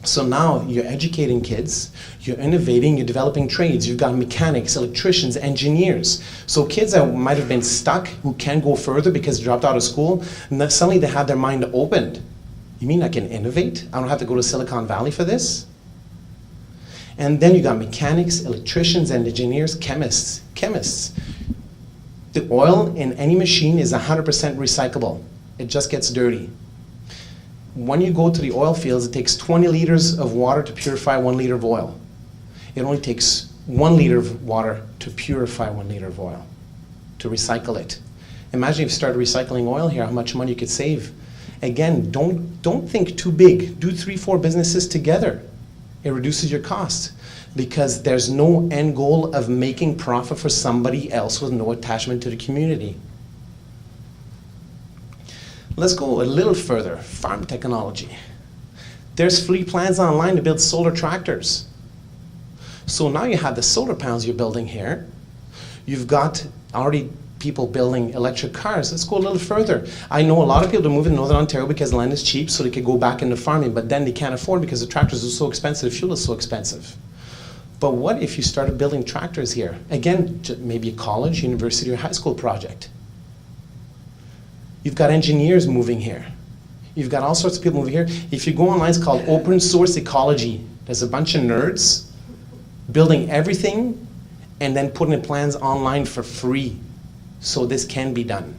S9: So now you're educating kids, you're innovating, you're developing trades. You've got mechanics, electricians, engineers. So kids that might have been stuck, who can go further because they dropped out of school, and suddenly they have their mind opened. You mean I can innovate? I don't have to go to Silicon Valley for this? And then you got mechanics, electricians, and engineers, chemists. The oil in any machine is 100% recyclable. It just gets dirty. When you go to the oil fields, it takes 20 liters of water to purify 1 liter of oil. It only takes 1 liter of water to purify 1 liter of oil, to recycle it. Imagine if you started recycling oil here, how much money you could save. Again, don't think too big. Do 3-4 businesses together. It reduces your cost because there's no end goal of making profit for somebody else with no attachment to the community. Let's go a little further, farm technology. There's free plans online to build solar tractors. So now you have the solar panels you're building here. You've got already people building electric cars. Let's go a little further. I know a lot of people are moving to Northern Ontario because land is cheap so they could go back into farming, but then they can't afford because the tractors are so expensive, fuel is so expensive. But what if you started building tractors here? Again, maybe a college, university, or high school project. You've got engineers moving here. You've got all sorts of people moving here. If you go online, it's called open source ecology. There's a bunch of nerds building everything and then putting the plans online for free. So this can be done.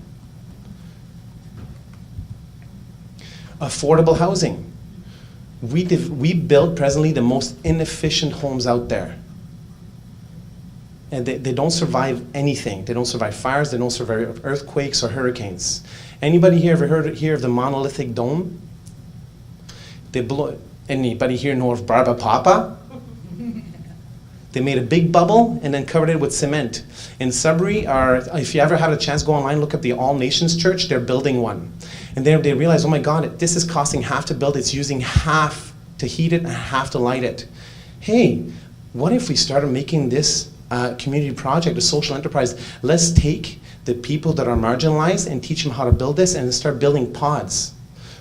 S9: Affordable housing. We build presently the most inefficient homes out there. And they don't survive anything. They don't survive fires, they don't survive earthquakes or hurricanes. Anybody here ever hear of the monolithic dome? Anybody here know of Barba Papa? They made a big bubble and then covered it with cement. In Sudbury, or if you ever have a chance, go online, look up the All Nations Church, they're building one. And they realize, oh my God, this is costing half to build, it's using half to heat it and half to light it. Hey, what if we started making this community project, a social enterprise? Let's take the people that are marginalized and teach them how to build this and start building pods.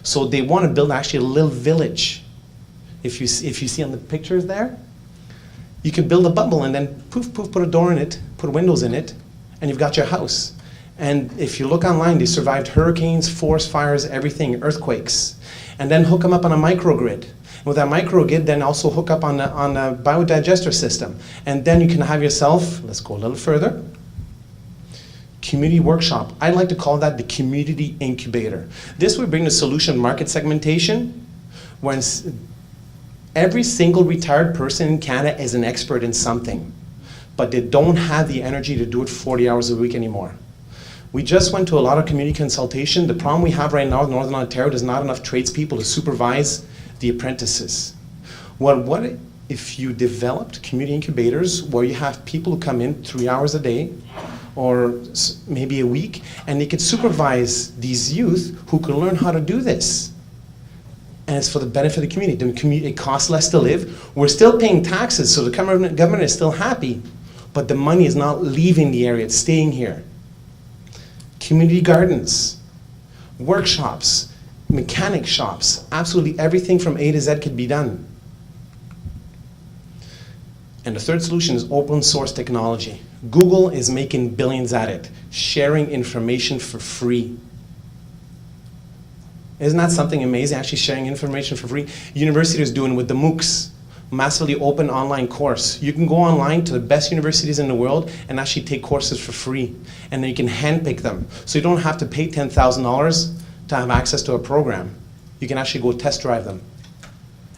S9: So they want to build actually a little village. If you see on the pictures there, you can build a bubble and then poof, poof, put a door in it, put windows in it, and you've got your house. And if you look online, they survived hurricanes, forest fires, everything, earthquakes. And then hook them up on a microgrid. With that microgrid, then also hook up on a biodigester system. And then you can have yourself, let's go a little further, community workshop. I like to call that the community incubator. This would bring the solution market segmentation, when every single retired person in Canada is an expert in something, but they don't have the energy to do it 40 hours a week anymore. We just went to a lot of community consultation. The problem we have right now in Northern Ontario, there's not enough tradespeople to supervise the apprentices. What if you developed community incubators where you have people who come in 3 hours a day or maybe a week, and they could supervise these youth who can learn how to do this? And it's for the benefit of the community. It costs less to live. We're still paying taxes, so the government is still happy, but the money is not leaving the area, it's staying here. Community gardens, workshops, mechanic shops, absolutely everything from A to Z could be done. And the third solution is open source technology. Google is making billions at it, sharing information for free. Isn't that something amazing, actually sharing information for free? University is doing with the MOOCs, massively open online course. You can go online to the best universities in the world and actually take courses for free. And then you can handpick them. So you don't have to pay $10,000 to have access to a program. You can actually go test drive them.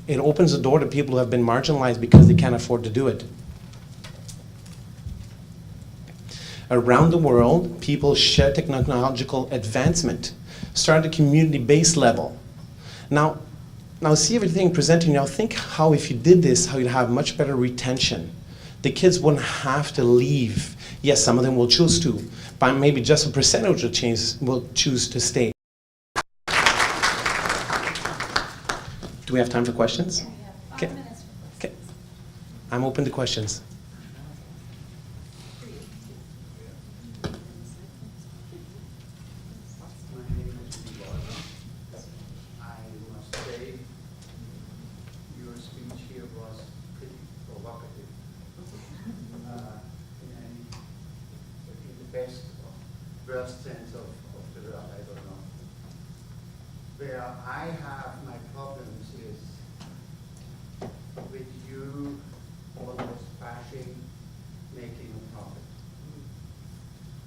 S9: It opens the door to people who have been marginalized because they can't afford to do it. Around the world, people share technological advancement. Start at the community-based level. Now see everything presented. Now think how, if you did this, how you'd have much better retention. The kids wouldn't have to leave. Yes, some of them will choose to, but maybe just a percentage will choose to stay. Do we have time for questions? Okay. Okay. I'm open to questions.
S2: Worst sense of the word, I don't know. Where I have my problems is with you almost bashing making a profit.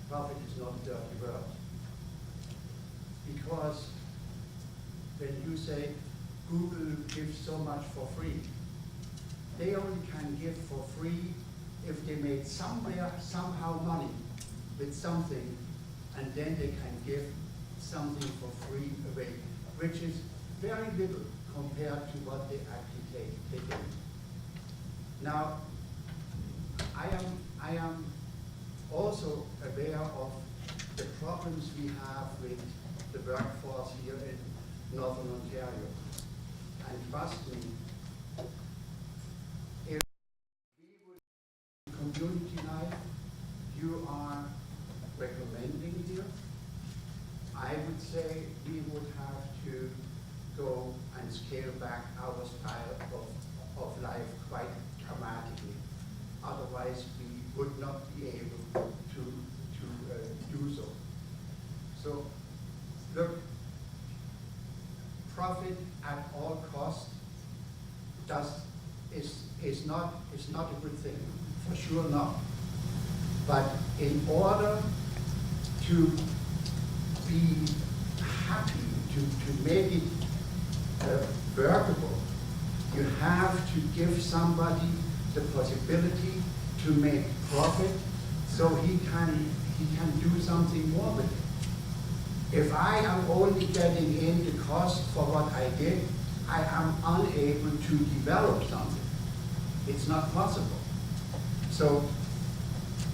S2: Profit is not a dirty word. Because when you say Google gives so much for free, they only can give for free if they made somehow money with something, and then they can give something for free away, which is very little compared to what they actually take in. Now, I am also aware of the problems we have with the workforce here in Northern Ontario. And trust me, if we would community life, you are recommending here, I would say we would have to go and scale back our style of life quite dramatically. Otherwise, we would not be able to do so. So, look, profit at all costs is not a good thing, for sure not. But in order to be happy, to make it workable, you have to give somebody the possibility to make profit so he can do something more with it. If I am only getting in the cost for what I did, I am unable to develop something. It's not possible. So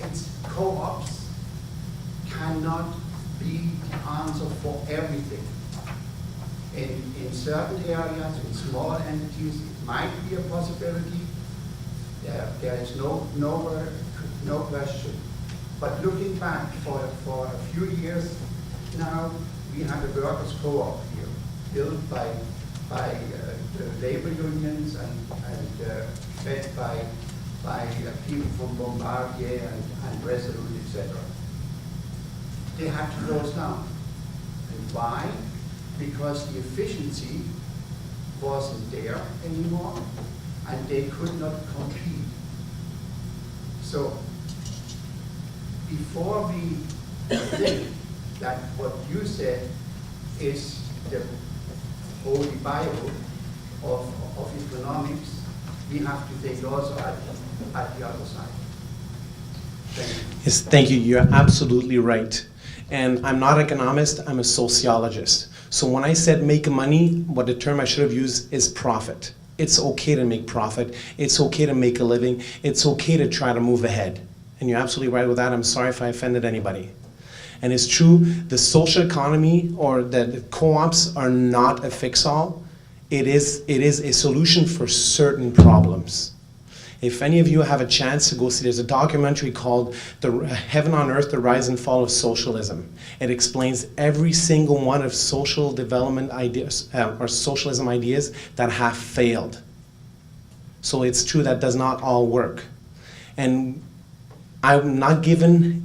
S2: it's co-ops cannot be the answer for everything. In certain areas, in small entities, it might be a possibility. There is no question. But looking back for a few years now, we have a workers' co-op here, built by the labor unions and fed by people from Bombardier and Resolute, etc. They had to close down. And why? Because the efficiency wasn't there anymore, and they could not compete. So before we think that what you said is the holy Bible of economics, we have to think also at the other side. Thank you.
S9: Yes, thank you. You're absolutely right. And I'm not an economist, I'm a sociologist. So when I said make money, what the term I should have used is profit. It's okay to make profit. It's okay to make a living. It's okay to try to move ahead. And you're absolutely right with that. I'm sorry if I offended anybody. And it's true, the social economy or the co-ops are not a fix-all. It is a solution for certain problems. If any of you have a chance to go see, there's a documentary called Heaven on Earth, The Rise and Fall of Socialism. It explains every single one of social development ideas, or socialism ideas that have failed. So it's true that does not all work. And I'm not given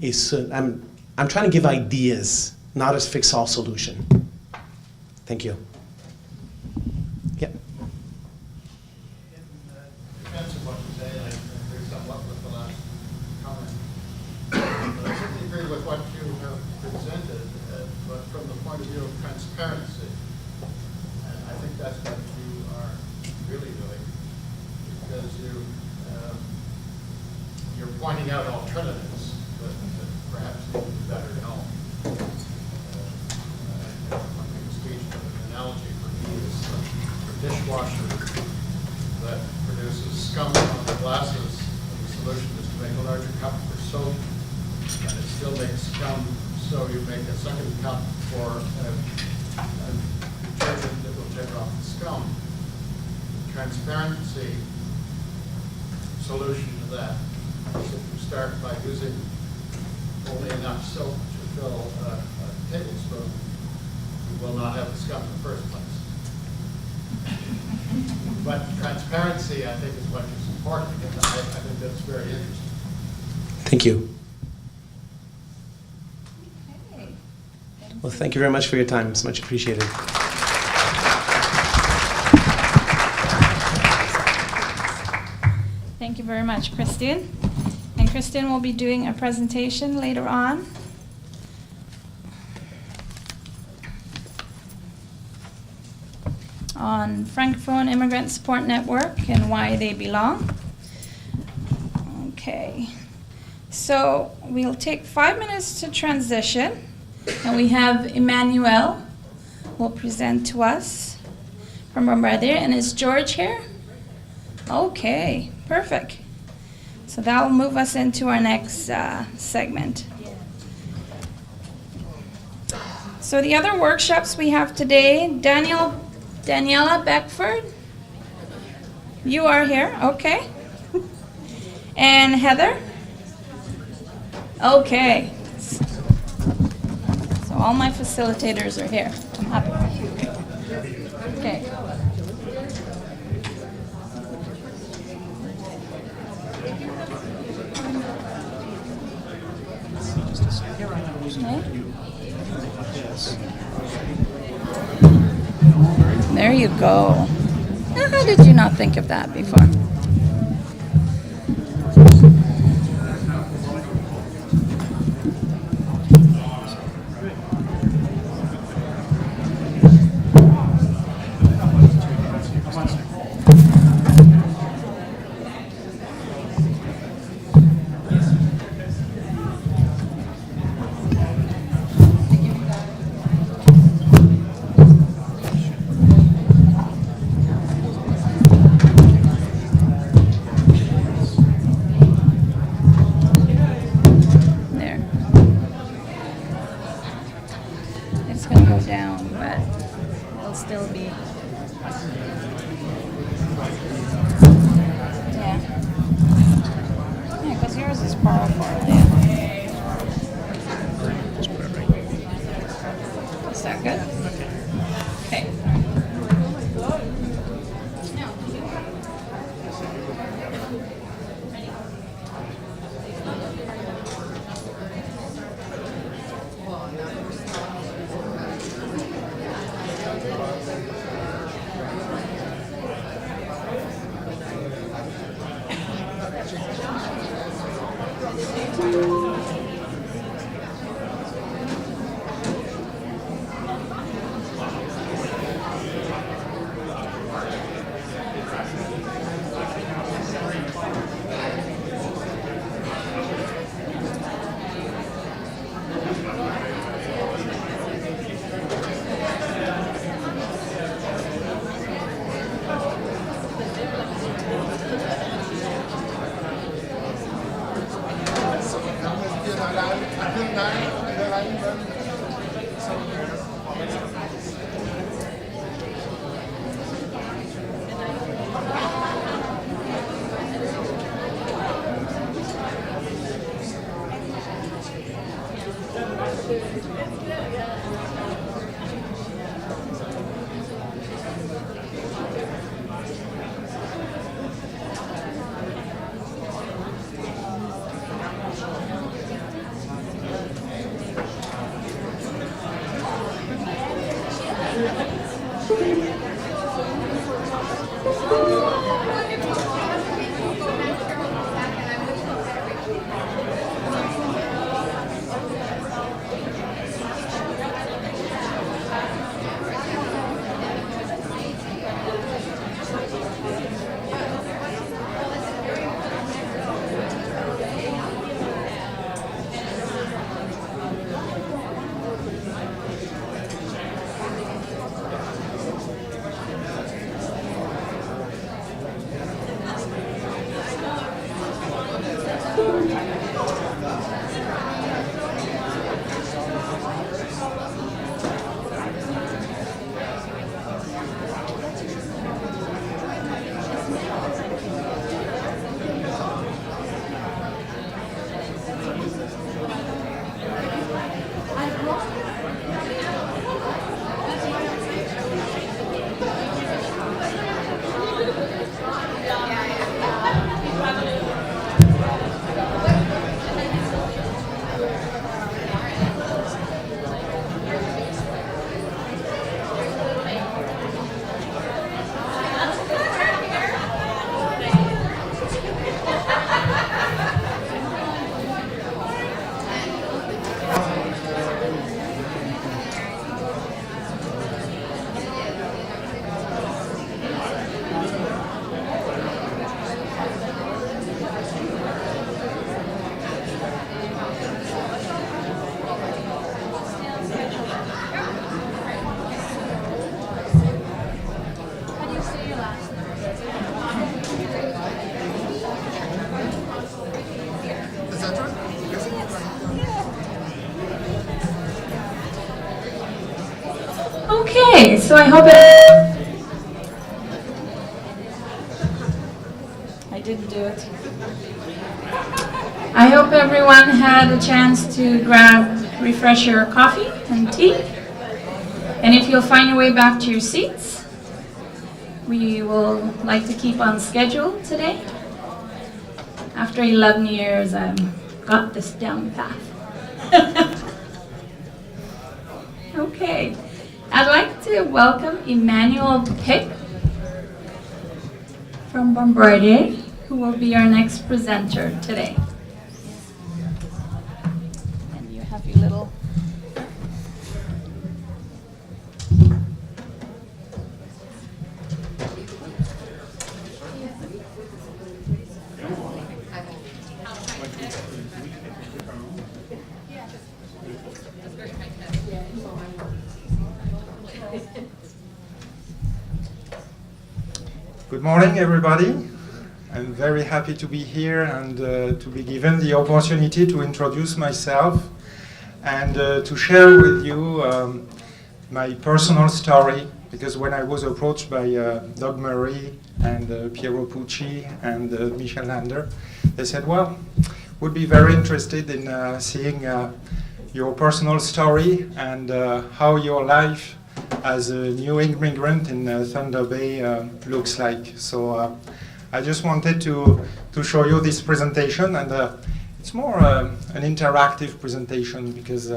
S9: I'm trying to give ideas, not a fix-all solution. Thank you. Yeah.
S10: Depends on what you say, and I agree somewhat with the last comment. But I certainly agree with what you have presented, but from the point of view of transparency. And I think that's what you are really doing, because you're pointing out alternatives that perhaps need to be better known. One thing speech, but an analogy for me is a dishwasher that produces scum on the glasses, and the solution is to make a larger cup for soap, and it still makes scum, so you make a second cup for a detergent that will take off the scum. The transparency solution to that is if you start by using only enough soap to fill a tablespoon, you will not have the scum in the first place. But transparency, I think, is what is important, and I think that's very interesting.
S9: Thank you.
S6: Okay.
S9: Well, thank you very much for your time. It's much appreciated.
S6: Thank you very much, Christine. And Christine will be doing a presentation later on. On Francophone Immigrant Support Network and why they belong. Okay. So we'll take 5 minutes to transition. And we have Emmanuel will present to us from our brother. And is George here? Okay, perfect. So that will move us into our next segment. So the other workshops we have today, Daniela Beckford, you are here, okay. And Heather? Okay. So all my facilitators are here. I'm happy. Okay. There you go. Now, how did you not think of that before? Okay, so I hope I didn't do it. I hope everyone had a chance to grab refresher coffee and tea. And if you'll find your way back to your seats, we will like to keep on schedule today. After 11 years, I've got this down path. Okay, I'd like to welcome Emmanuel Pick from Bombardier, who will be our next presenter today. And you have your little...
S11: Good morning, everybody. I'm very happy to be here and to be given the opportunity to introduce myself and to share with you my personal story, because when I was approached by Doug Murray and Piero Pucci and Michel Lander, they said, well, would be very interested in seeing your personal story and how your life as a new immigrant in Thunder Bay looks like. So I just wanted to show you this presentation, and it's more an interactive presentation because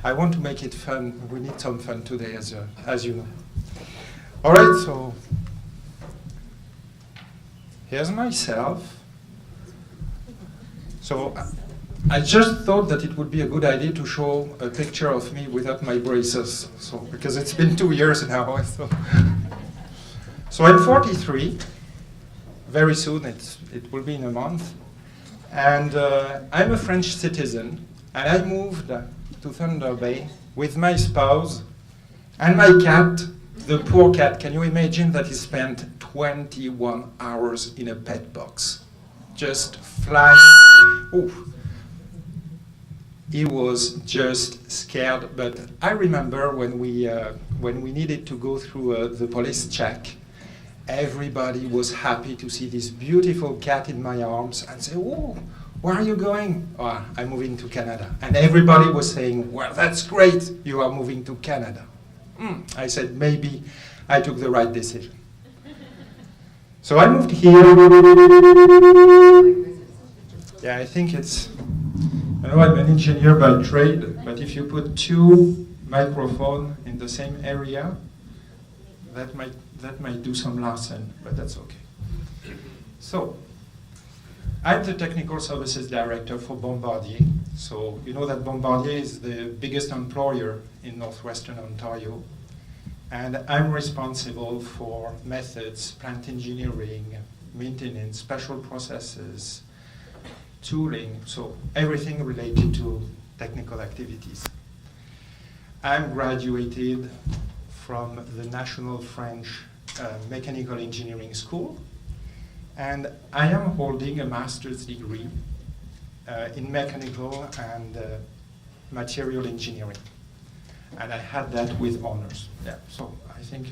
S11: I want to make it fun. We need some fun today, as you know. All right, so here's myself. So I just thought that it would be a good idea to show a picture of me without my braces, so because it's been 2 years now. So I'm 43. Very soon, it will be in a month, and I'm a French citizen, and I moved to Thunder Bay with my spouse and my cat, the poor cat. Can you imagine that he spent 21 hours in a pet box, just flying? Ooh. he was just scared. But I remember when we needed to go through the police check, everybody was happy to see this beautiful cat in my arms and say, "Oh, where are you going?" "Oh, I'm moving to Canada." And everybody was saying, "Well, that's great, you are moving to Canada." I said, maybe I took the right decision. So I moved here. Yeah, I think it's, I know I'm an engineer by trade, but if you put two microphones in the same area, that might do some larceny, but that's okay. So, I'm the Technical Services Director for Bombardier. So, you know that Bombardier is the biggest employer in northwestern Ontario. And I'm responsible for methods, plant engineering, maintenance, special processes, tooling, so everything related to technical activities. I'm graduated from the National French Mechanical Engineering School, and I am holding a master's degree in mechanical and material engineering. And I had that with honors. Yeah, so I think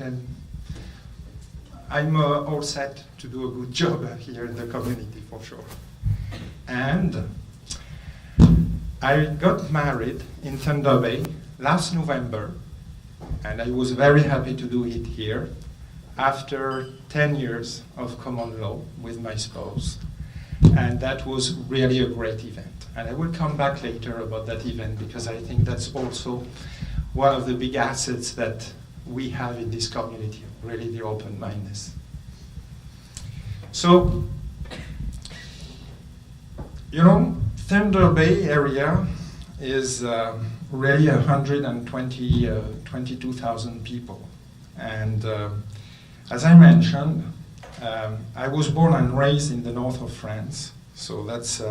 S11: I'm all set to do a good job here in the community for sure. And I got married in Thunder Bay last November, and I was very happy to do it here after 10 years of common law with my spouse. And that was really a great event. And I will come back later about that event because I think that's also one of the big assets that we have in this community, really the open-mindedness. So, you know, Thunder Bay area is really 122,000 people. And as I mentioned, I was born and raised in the north of France, so that's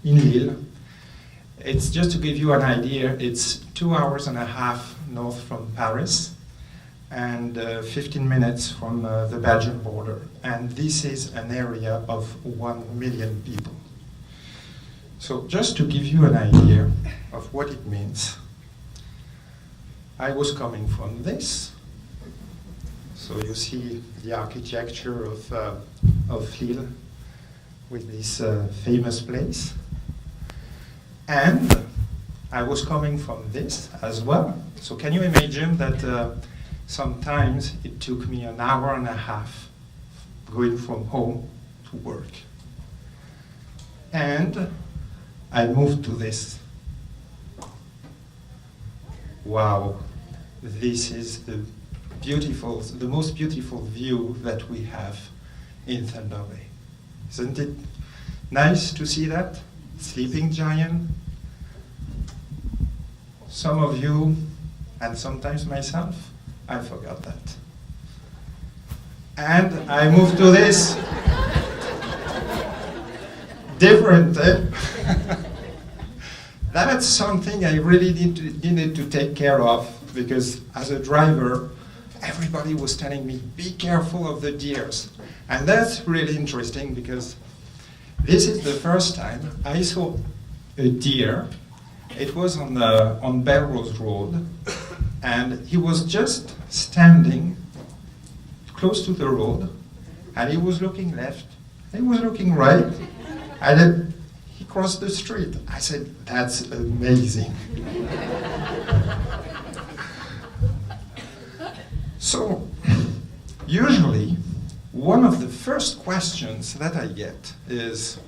S11: in Lille. It's just to give you an idea, it's 2 hours and a half north from Paris and 15 minutes from the Belgian border. And this is an area of 1 million people. So just to give you an idea of what it means, I was coming from this. So you see the architecture of Lille with this famous place. And I was coming from this as well. So can you imagine that sometimes it took me an hour and a half going from home to work. And I moved to this. Wow, this is the most beautiful view that we have in Thunder Bay. Isn't it nice to see that? Sleeping giant. Some of you, and sometimes myself, I forgot that. And I moved to this. Different, eh? That's something I really needed to take care of, because as a driver, everybody was telling me, be careful of the deers. And that's really interesting, because this is the first time I saw a deer. It was on Belrose Road, and he was just standing close to the road, and he was looking left, he was looking right, and then he crossed the street. I said, that's amazing. So, usually, one of the first questions that I get is,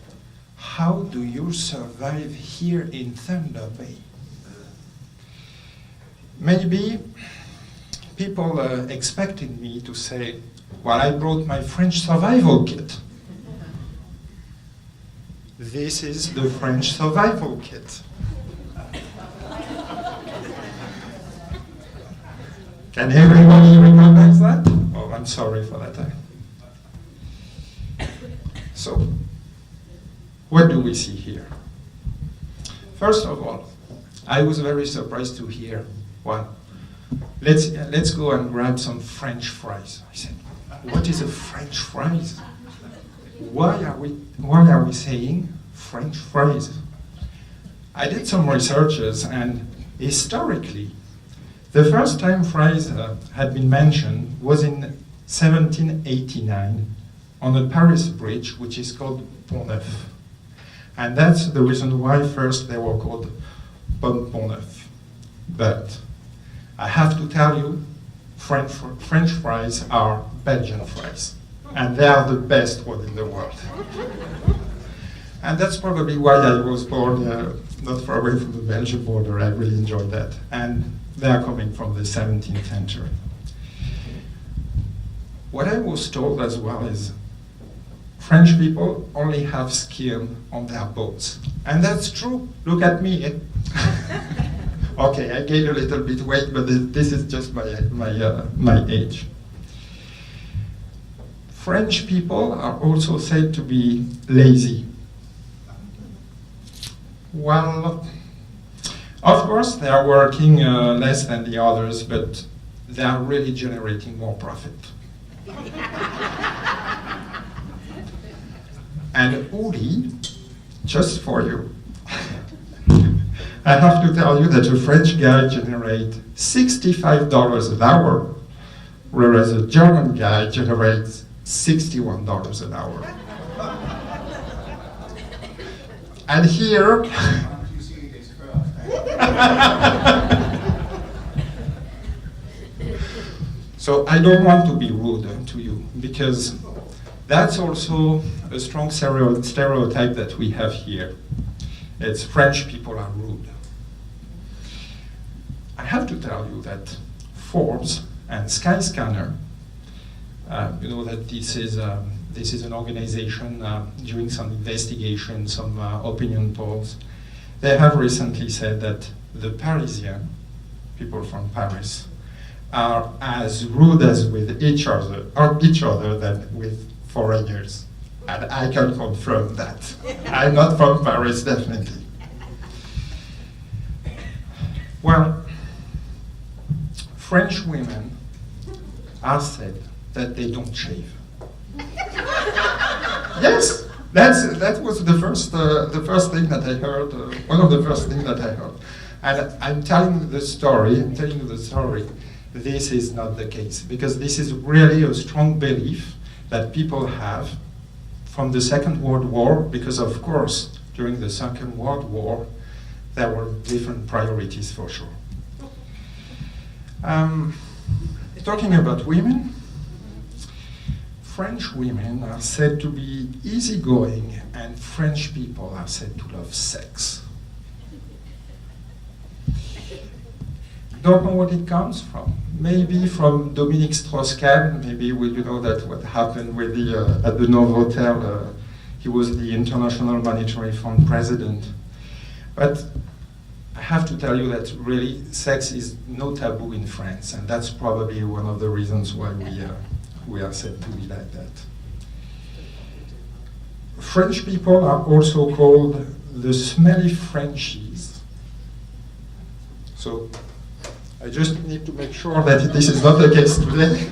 S11: how do you survive here in Thunder Bay? Maybe people expected me to say, well, I brought my French survival kit. This is the French survival kit. Can everybody recognize that? Oh, I'm sorry for that. So, what do we see here? First of all, I was very surprised to hear, well, let's go and grab some French fries. I said, what is a French fries? Why are we saying French fries? I did some researches, and historically, the first time fries had been mentioned was in 1789 on a Paris bridge, which is called Pont Neuf. And that's the reason why first they were called Pont Neuf. But I have to tell you, French fries are Belgian fries, and they are the best one in the world. And that's probably why I was born not far away from the Belgian border. I really enjoyed that. And they are coming from the 17th century. What I was told as well is French people only have skin on their boats. And that's true. Look at me. Okay, I gained a little bit weight, but this is just my age. French people are also said to be lazy. Well, of course, they are working less than the others, but they are really generating more profit. And Uli, just for you, I have to tell you that a French guy generates $65 an hour, whereas a German guy generates $61 an hour. And here, so I don't want to be rude to you, because that's also a strong stereotype that we have here. It's French people are rude. I have to tell you that Forbes and Skyscanner, you know that this is an organization doing some investigation, some opinion polls. They have recently said that the Parisian, people from Paris, are as rude as with each other than with foreigners. And I can confirm that. I'm not from Paris, definitely. Well, French women are said that they don't shave. Yes, that was the first thing that I heard. One of the first things that I heard, and I'm telling you the story. This is not the case, because this is really a strong belief that people have from the Second World War, because of course during the Second World War there were different priorities for sure. Talking about women, French women are said to be easygoing, and French people are said to love sex. Don't know what it comes from. Maybe from Dominique Strauss-Kahn. Maybe you know that what happened with at the Novotel. He was the International Monetary Fund president. But I have to tell you that really sex is no taboo in France, and that's probably one of the reasons why we are said to be like that. French people are also called the smelly Frenchies. So I just need to make sure that this is not the case today.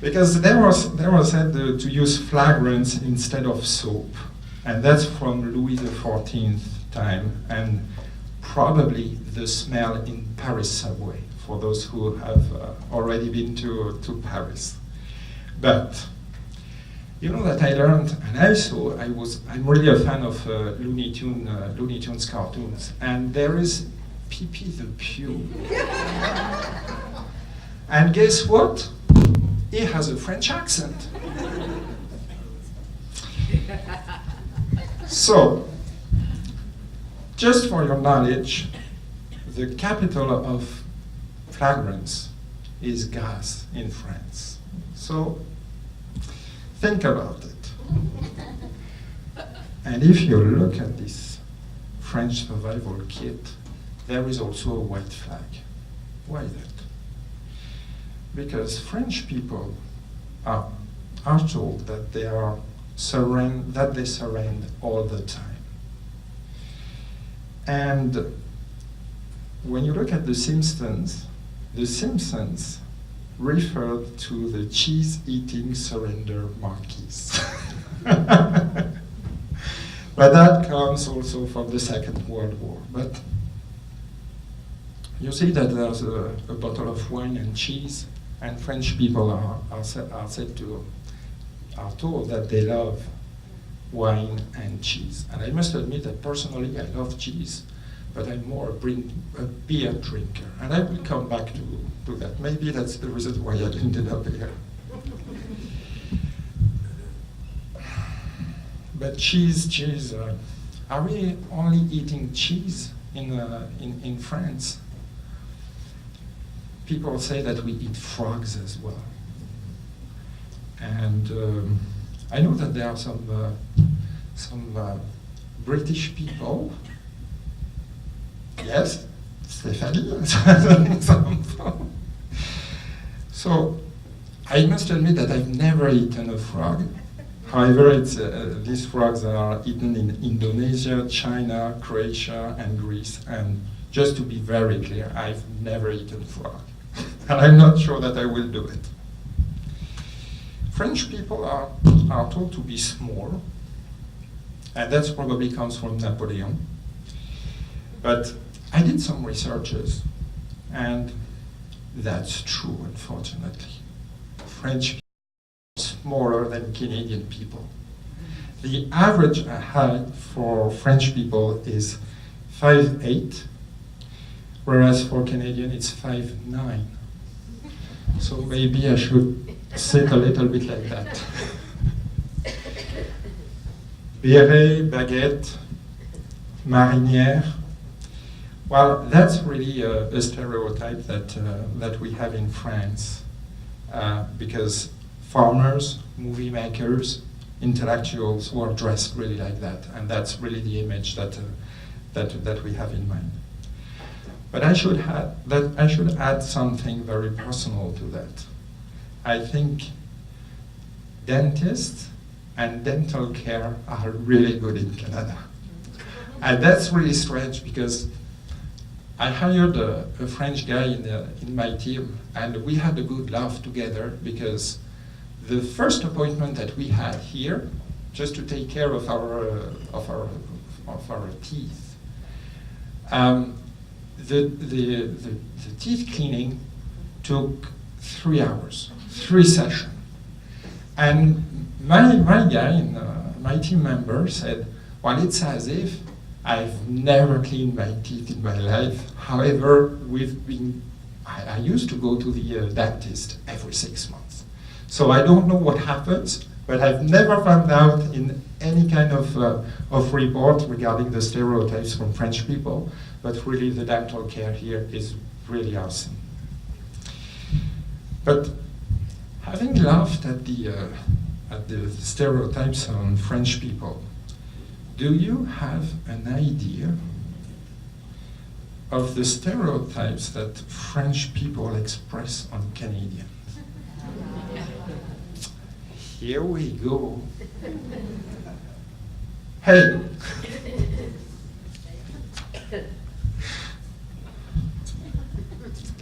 S11: Because they were said to use fragrance instead of soap. And that's from Louis XIV time, and probably the smell in Paris subway, for those who have already been to Paris. But you know that I learned, and also I'm really a fan of Looney Tunes cartoons, and there is Pee-Pee the Pew. And guess what? He has a French accent. So, just for your knowledge, the capital of fragrance is Grasse in France. So, think about it. And if you look at this French survival kit, there is also a white flag. Why that? Because French people are told that they surrender all the time. And when you look at The Simpsons referred to the cheese-eating surrender monkeys. But that comes also from the Second World War. But you see that there's a bottle of wine and cheese, and French people are told that they love wine and cheese. And I must admit that personally I love cheese, but I'm more a beer drinker. And I will come back to that. Maybe that's the reason why I ended up here. But cheese, are we only eating cheese in France? People say that we eat frogs as well. And I know that there are some British people. Yes, Stéphanie, as an example. So I must admit that I've never eaten a frog. However, these frogs are eaten in Indonesia, China, Croatia, and Greece. And just to be very clear, I've never eaten frog. And I'm not sure that I will do it. French people are told to be small, and that probably comes from Napoleon. But I did some researches, and that's true, unfortunately. French people are smaller than Canadian people. The average height for French people is 5'8", whereas for Canadian it's 5'9". So maybe I should sit a little bit like that. Béret, baguette, marinière. Well, that's really a stereotype that we have in France, because farmers, movie makers, intellectuals who are dressed really like that, and that's really the image that we have in mind. But I should add something very personal to that. I think dentists and dental care are really good in Canada. And that's really strange because I hired a French guy in my team, and we had a good laugh together because the first appointment that we had here, just to take care of our teeth, the teeth cleaning took 3 hours, 3 sessions. And my guy, my team member said, well, it's as if I've never cleaned my teeth in my life. However, I used to go to the dentist every 6 months. So I don't know what happens, but I've never found out in any kind of report regarding the stereotypes from French people, but really the dental care here is really awesome. But having laughed at the stereotypes on French people, do you have an idea of the stereotypes that French people express on Canadians? Here we go. Hey!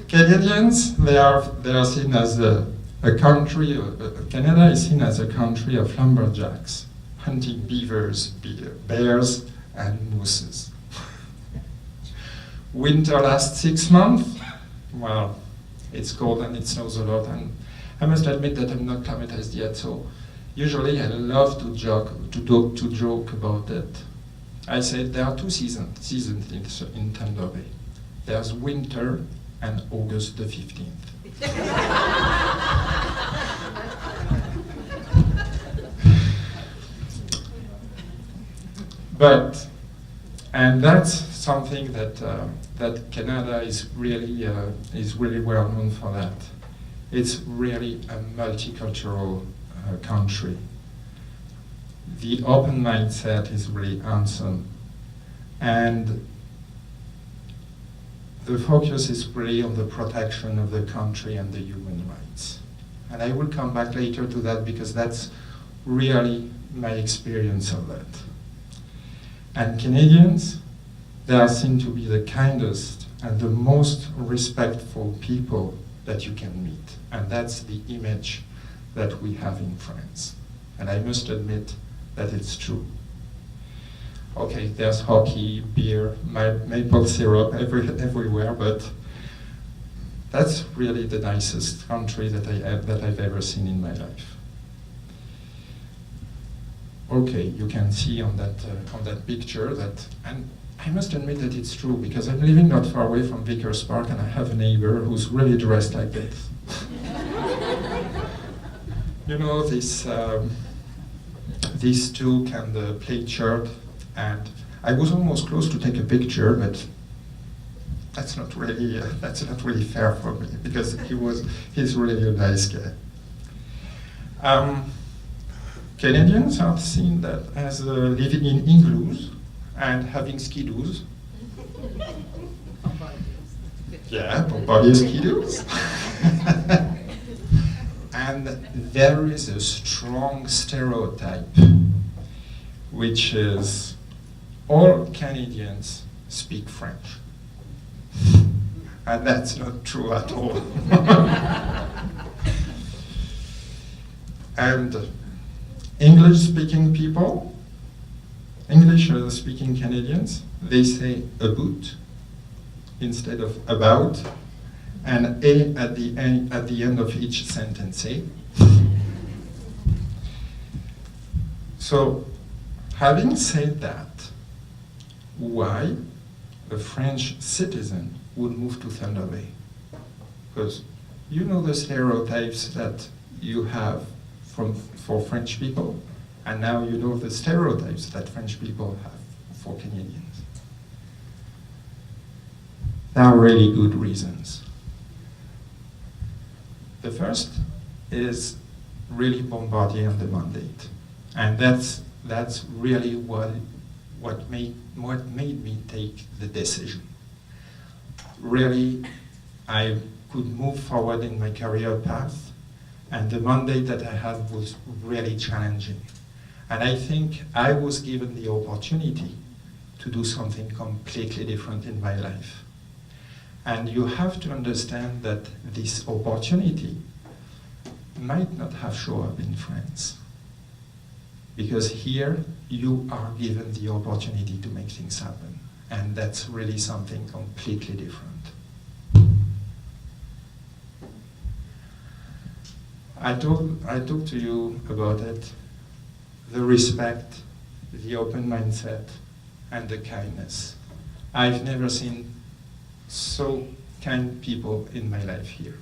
S11: Canadians, they are seen as a country, Canada is seen as a country of lumberjacks, hunting beavers, bears, and mooses. Winter lasts 6 months. Well, it's cold and it snows a lot, and I must admit that I'm not climatized yet, so usually I love to joke about it. I say there are 2 seasons in Thunder Bay. There's winter and August the 15th. And that's something that Canada is really well known for that. It's really a multicultural country. The open mindset is really awesome, and the focus is really on the protection of the country and the human rights. And I will come back later to that because that's really my experience of that. And Canadians, they are seen to be the kindest and the most respectful people that you can meet. And that's the image that we have in France. And I must admit that it's true. Okay, there's hockey, beer, maple syrup everywhere, but that's really the nicest country that I've ever seen in my life. Okay, you can see on that picture that, and I must admit that it's true, because I'm living not far away from Vickers Park, and I have a neighbor who's really dressed like this. You know, these two can play shirt, and I was almost close to take a picture, but that's not really fair for me, because he's really a nice guy. Canadians are seen that as living in igloos and having skidoos. Yeah, Bombardier skidoos. And there is a strong stereotype, which is all Canadians speak French. And that's not true at all. And English-speaking people, English-speaking Canadians, they say about instead of about, and a at the end of each sentence. So, having said that, why a French citizen would move to Thunder Bay? Because you know the stereotypes that you have for French people, and now you know the stereotypes that French people have for Canadians. There are really good reasons. The first is really Bombardier and the mandate, and that's really what made me take the decision. Really, I could move forward in my career path, and the mandate that I had was really challenging. And I think I was given the opportunity to do something completely different in my life. And you have to understand that this opportunity might not have shown up in France. Because here, you are given the opportunity to make things happen. And that's really something completely different. I talked to you about it, the respect, the open mindset, and the kindness. I've never seen so kind people in my life here.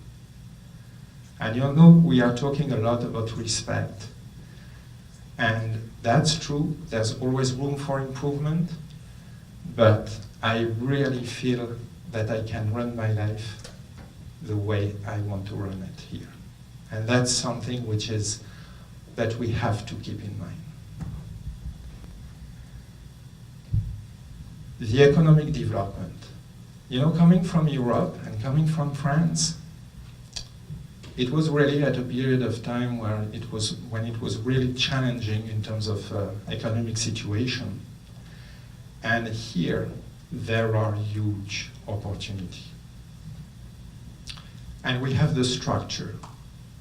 S11: And you know, we are talking a lot about respect. And that's true, there's always room for improvement, but I really feel that I can run my life the way I want to run it here. And that's something that we have to keep in mind. The economic development. You know, coming from Europe and coming from France, it was really at a period of time when it was really challenging in terms of economic situation. And here, there are huge opportunities. And we have the structure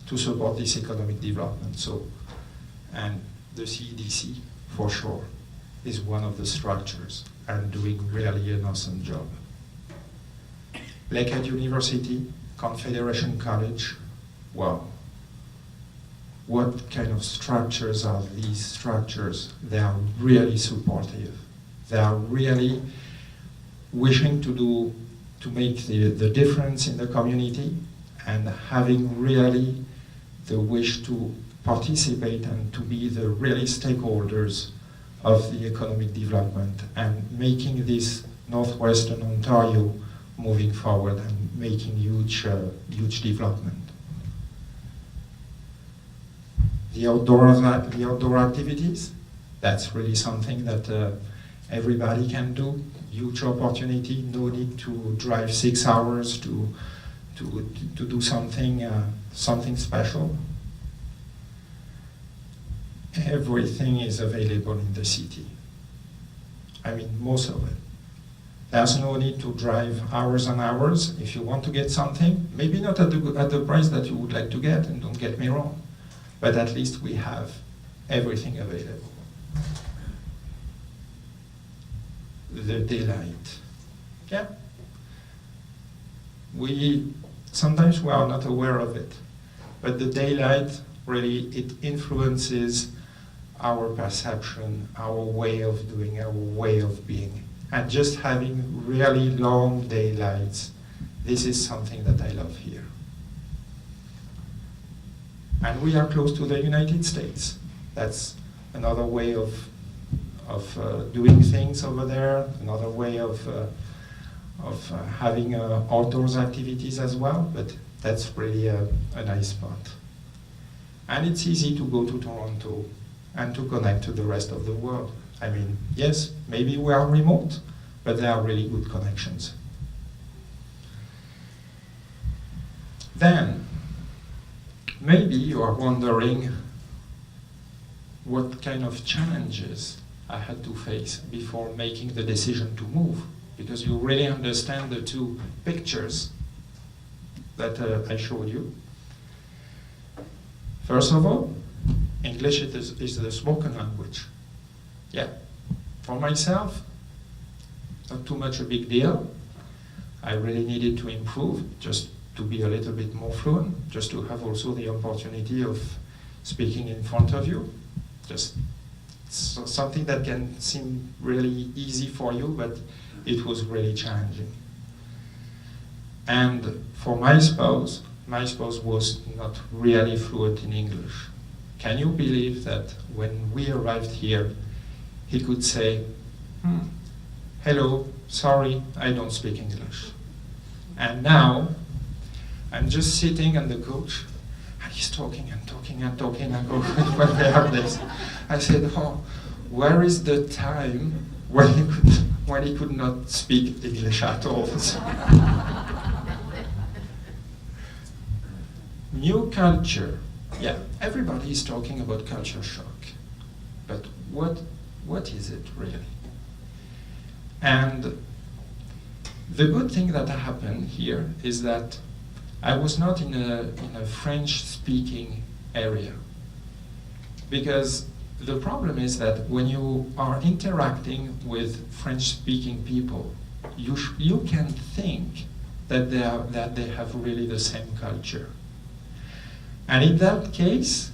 S11: to support this economic development. So, and the CEDC, for sure, is one of the structures and doing really an awesome job. Lakehead University, Confederation College, wow. What kind of structures are these structures? They are really supportive. They are really wishing to make the difference in the community and having really the wish to participate and to be the really stakeholders of the economic development and making this Northwestern Ontario moving forward and making huge development. The outdoor activities, that's really something that everybody can do. Huge opportunity, no need to drive 6 hours to do something special. Everything is available in the city. I mean, most of it. There's no need to drive hours and hours if you want to get something. Maybe not at the price that you would like to get, and don't get me wrong, but at least we have everything available. the daylight. Yeah. Sometimes we are not aware of it, but the daylight really, it influences our perception, our way of doing, our way of being. And just having really long daylights, this is something that I love here. And we are close to the United States. That's another way of doing things over there, another way of having outdoors activities as well, but that's really a nice spot. And it's easy to go to Toronto and to connect to the rest of the world. I mean, yes, maybe we are remote, but there are really good connections. Then, maybe you are wondering what kind of challenges I had to face before making the decision to move, because you really understand the two pictures that I showed you. First of all, English is the spoken language. Yeah, for myself, not too much a big deal. I really needed to improve, just to be a little bit more fluent, just to have also the opportunity of speaking in front of you. Just something that can seem really easy for you, but it was really challenging. And for my spouse was not really fluent in English. Can you believe that when we arrived here, he could say, hello, sorry, I don't speak English. And now, I'm just sitting on the couch, and he's talking and talking and talking, and go, when we have this. I said, oh, where is the time when he could not speak English at all? New culture. Yeah, everybody is talking about culture shock. But what is it really? And the good thing that happened here is that I was not in a French-speaking area. Because the problem is that when you are interacting with French-speaking people, you can think that they have really the same culture. And in that case,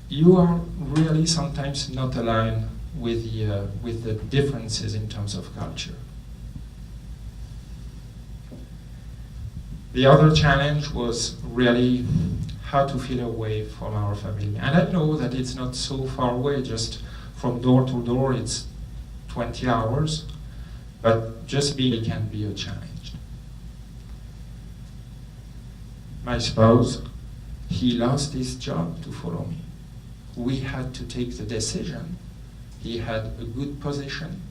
S11: you are really sometimes not aligned with the differences in terms of culture. The other challenge was really how to feel away from our family. And I know that it's not so far away, just from door to door, it's 20 hours, but just being can be a challenge. My spouse, he lost his job to follow me. We had to take the decision. He had a good position,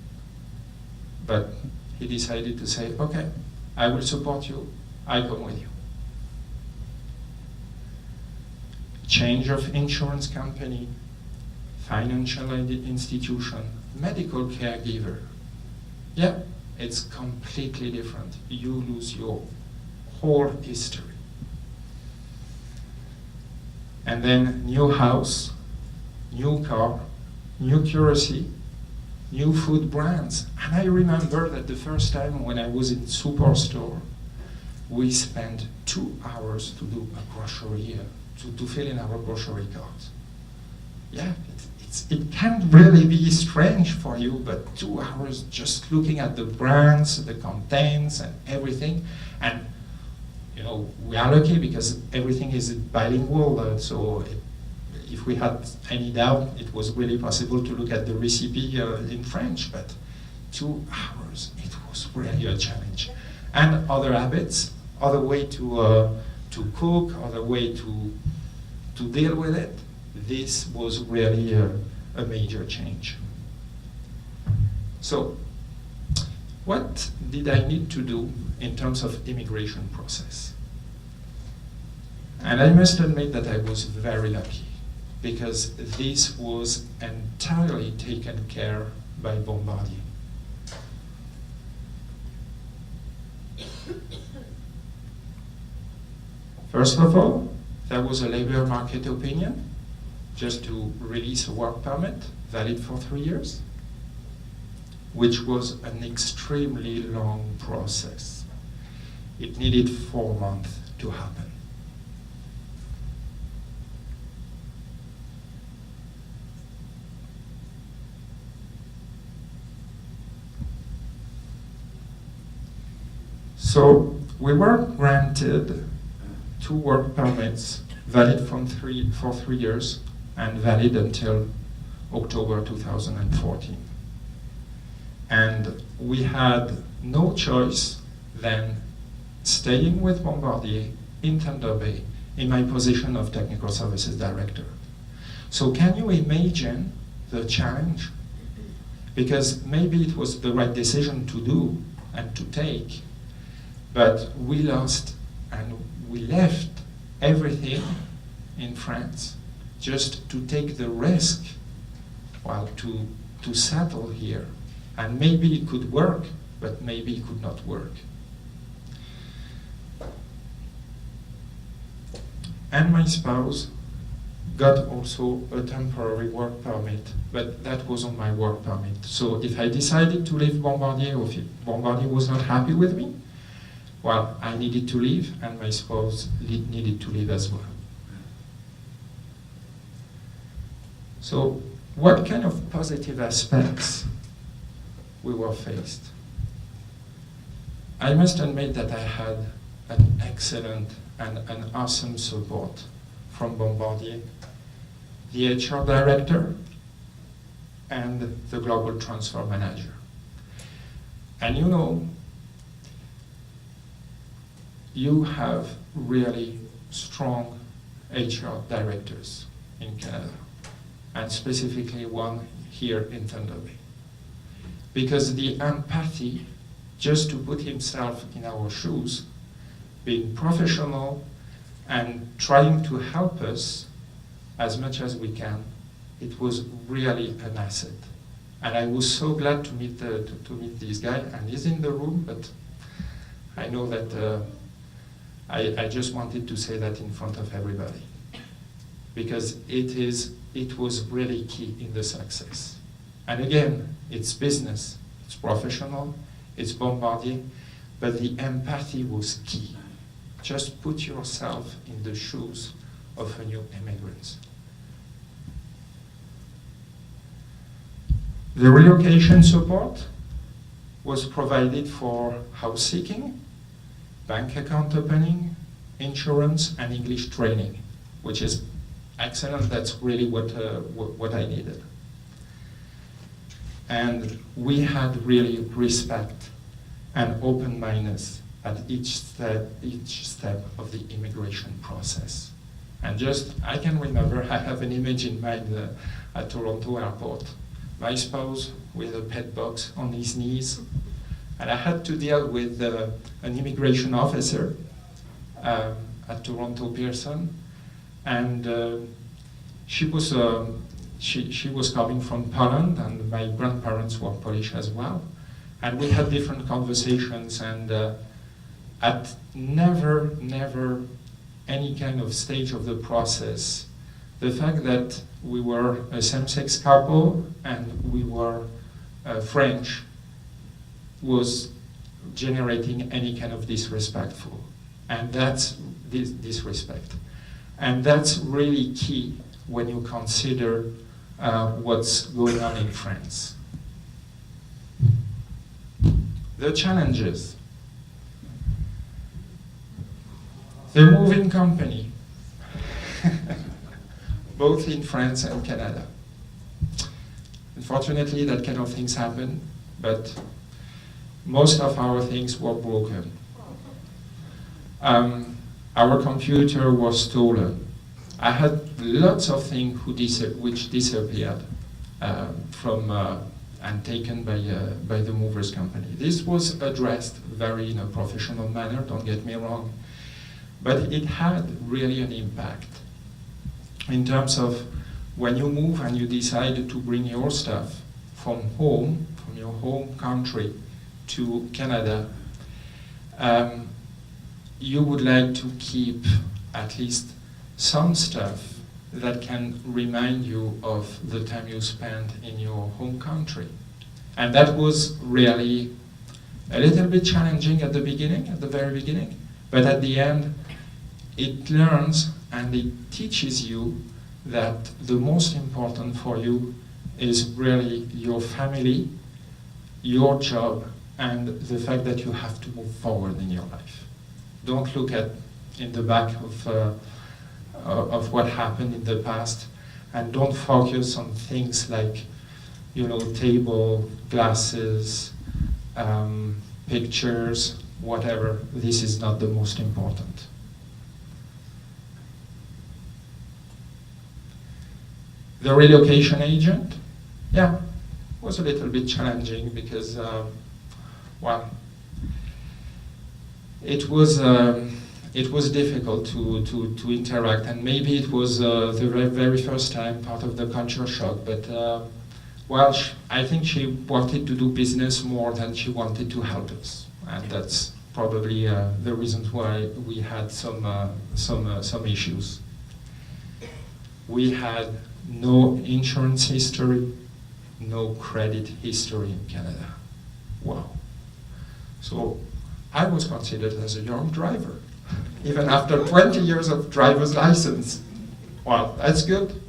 S11: but he decided to say, okay, I will support you, I come with you. Change of insurance company, financial institution, medical caregiver. Yeah, it's completely different. You lose your whole history. And then new house, new car, new currency, new food brands. And I remember that the first time when I was in Superstore, we spent 2 hours to do a grocery, to fill in our grocery cart. Yeah, it can really be strange for you, but 2 hours just looking at the brands, the contents, and everything. And you know, we are lucky because everything is bilingual, so if we had any doubt, it was really possible to look at the recipe in French, but 2 hours, it was really a challenge. And other habits, other way to cook, other way to deal with it, this was really a major change. So, what did I need to do in terms of immigration process? And I must admit that I was very lucky, because this was entirely taken care by Bombardier. First of all, there was a labor market opinion, just to release a work permit, valid for 3 years. which was an extremely long process. It needed 4 months to happen. So we were granted 2 work permits, valid for 3 years and valid until October 2014. And we had no choice than staying with Bombardier in Thunder Bay in my position of Technical Services Director. So can you imagine the challenge? Because maybe it was the right decision to do and to take, but we lost and we left everything in France just to take the risk, well, to settle here. And maybe it could work, but maybe it could not work. And my spouse got also a temporary work permit, but that was on my work permit. So if I decided to leave Bombardier, or if Bombardier was not happy with me, well, I needed to leave, and my spouse needed to leave as well. So what kind of positive aspects we were faced? I must admit that I had an excellent and an awesome support from Bombardier, the HR director, and the global transfer manager. And you know, you have really strong HR directors in Canada, and specifically one here in Thunder Bay. Because the empathy, just to put himself in our shoes, being professional and trying to help us as much as we can, it was really an asset. And I was so glad to meet this guy, and he's in the room, but I know that I just wanted to say that in front of everybody, because it was really key in the success. And again, it's business, it's professional, it's Bombardier, but the empathy was key. Just put yourself in the shoes of a new immigrant. The relocation support was provided for house seeking, bank account opening, insurance, and English training, which is excellent. That's really what I needed. And we had really respect and open-mindedness at each step of the immigration process. And I can remember, I have an image in mind at Toronto airport. My spouse with a pet box on his knees, and I had to deal with an immigration officer at Toronto Pearson, and she was coming from Poland, and my grandparents were Polish as well, and we had different conversations, and at never any kind of stage of the process, the fact that we were a same-sex couple and we were French was generating any kind of disrespectful, and that's disrespect. And that's really key when you consider what's going on in France. The challenges. The moving company, both in France and Canada. Unfortunately, that kind of things happen, but most of our things were broken. Our computer was stolen. I had lots of things which disappeared and taken by the movers company. This was addressed very in a professional manner, don't get me wrong, but it had really an impact in terms of when you move and you decide to bring your stuff from home, from your home country to Canada, you would like to keep at least some stuff that can remind you of the time you spent in your home country. And that was really a little bit challenging at the beginning, at the very beginning, but at the end, it learns and it teaches you that the most important for you is really your family, your job, and the fact that you have to move forward in your life. Don't look at in the back of what happened in the past, and don't focus on things like, you know, table, glasses, pictures, whatever. This is not the most important. The relocation agent, yeah, was a little bit challenging because, well, it was difficult to interact, and maybe it was the very first time, part of the culture shock, but well, I think she wanted to do business more than she wanted to help us, and that's probably the reasons why we had some issues. We had no insurance history, no credit history in Canada. Wow. So I was considered as a young driver, even after 20 years of driver's license. Wow, that's good.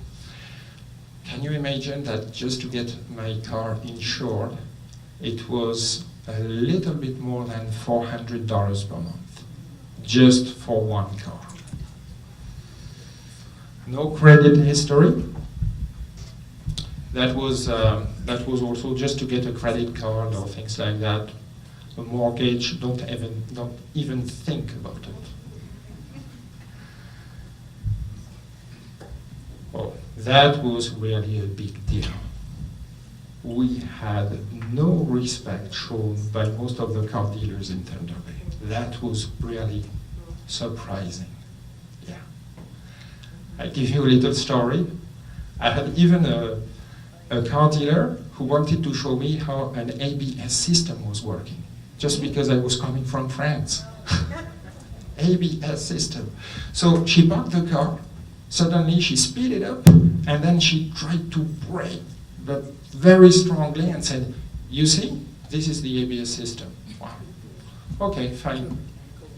S11: Can you imagine that just to get my car insured, it was a little bit more than $400 per month, just for one car. No credit history. That was also just to get a credit card or things like that. A mortgage, don't even think about it. Oh, that was really a big deal. We had no respect shown by most of the car dealers in Thunder Bay. That was really surprising. Yeah. I give you a little story. I had even a car dealer who wanted to show me how an ABS system was working, just because I was coming from France. ABS system. So she parked the car, suddenly she speeded up, and then she tried to brake, but very strongly, and said, "You see, this is the ABS system." Wow. Okay, fine.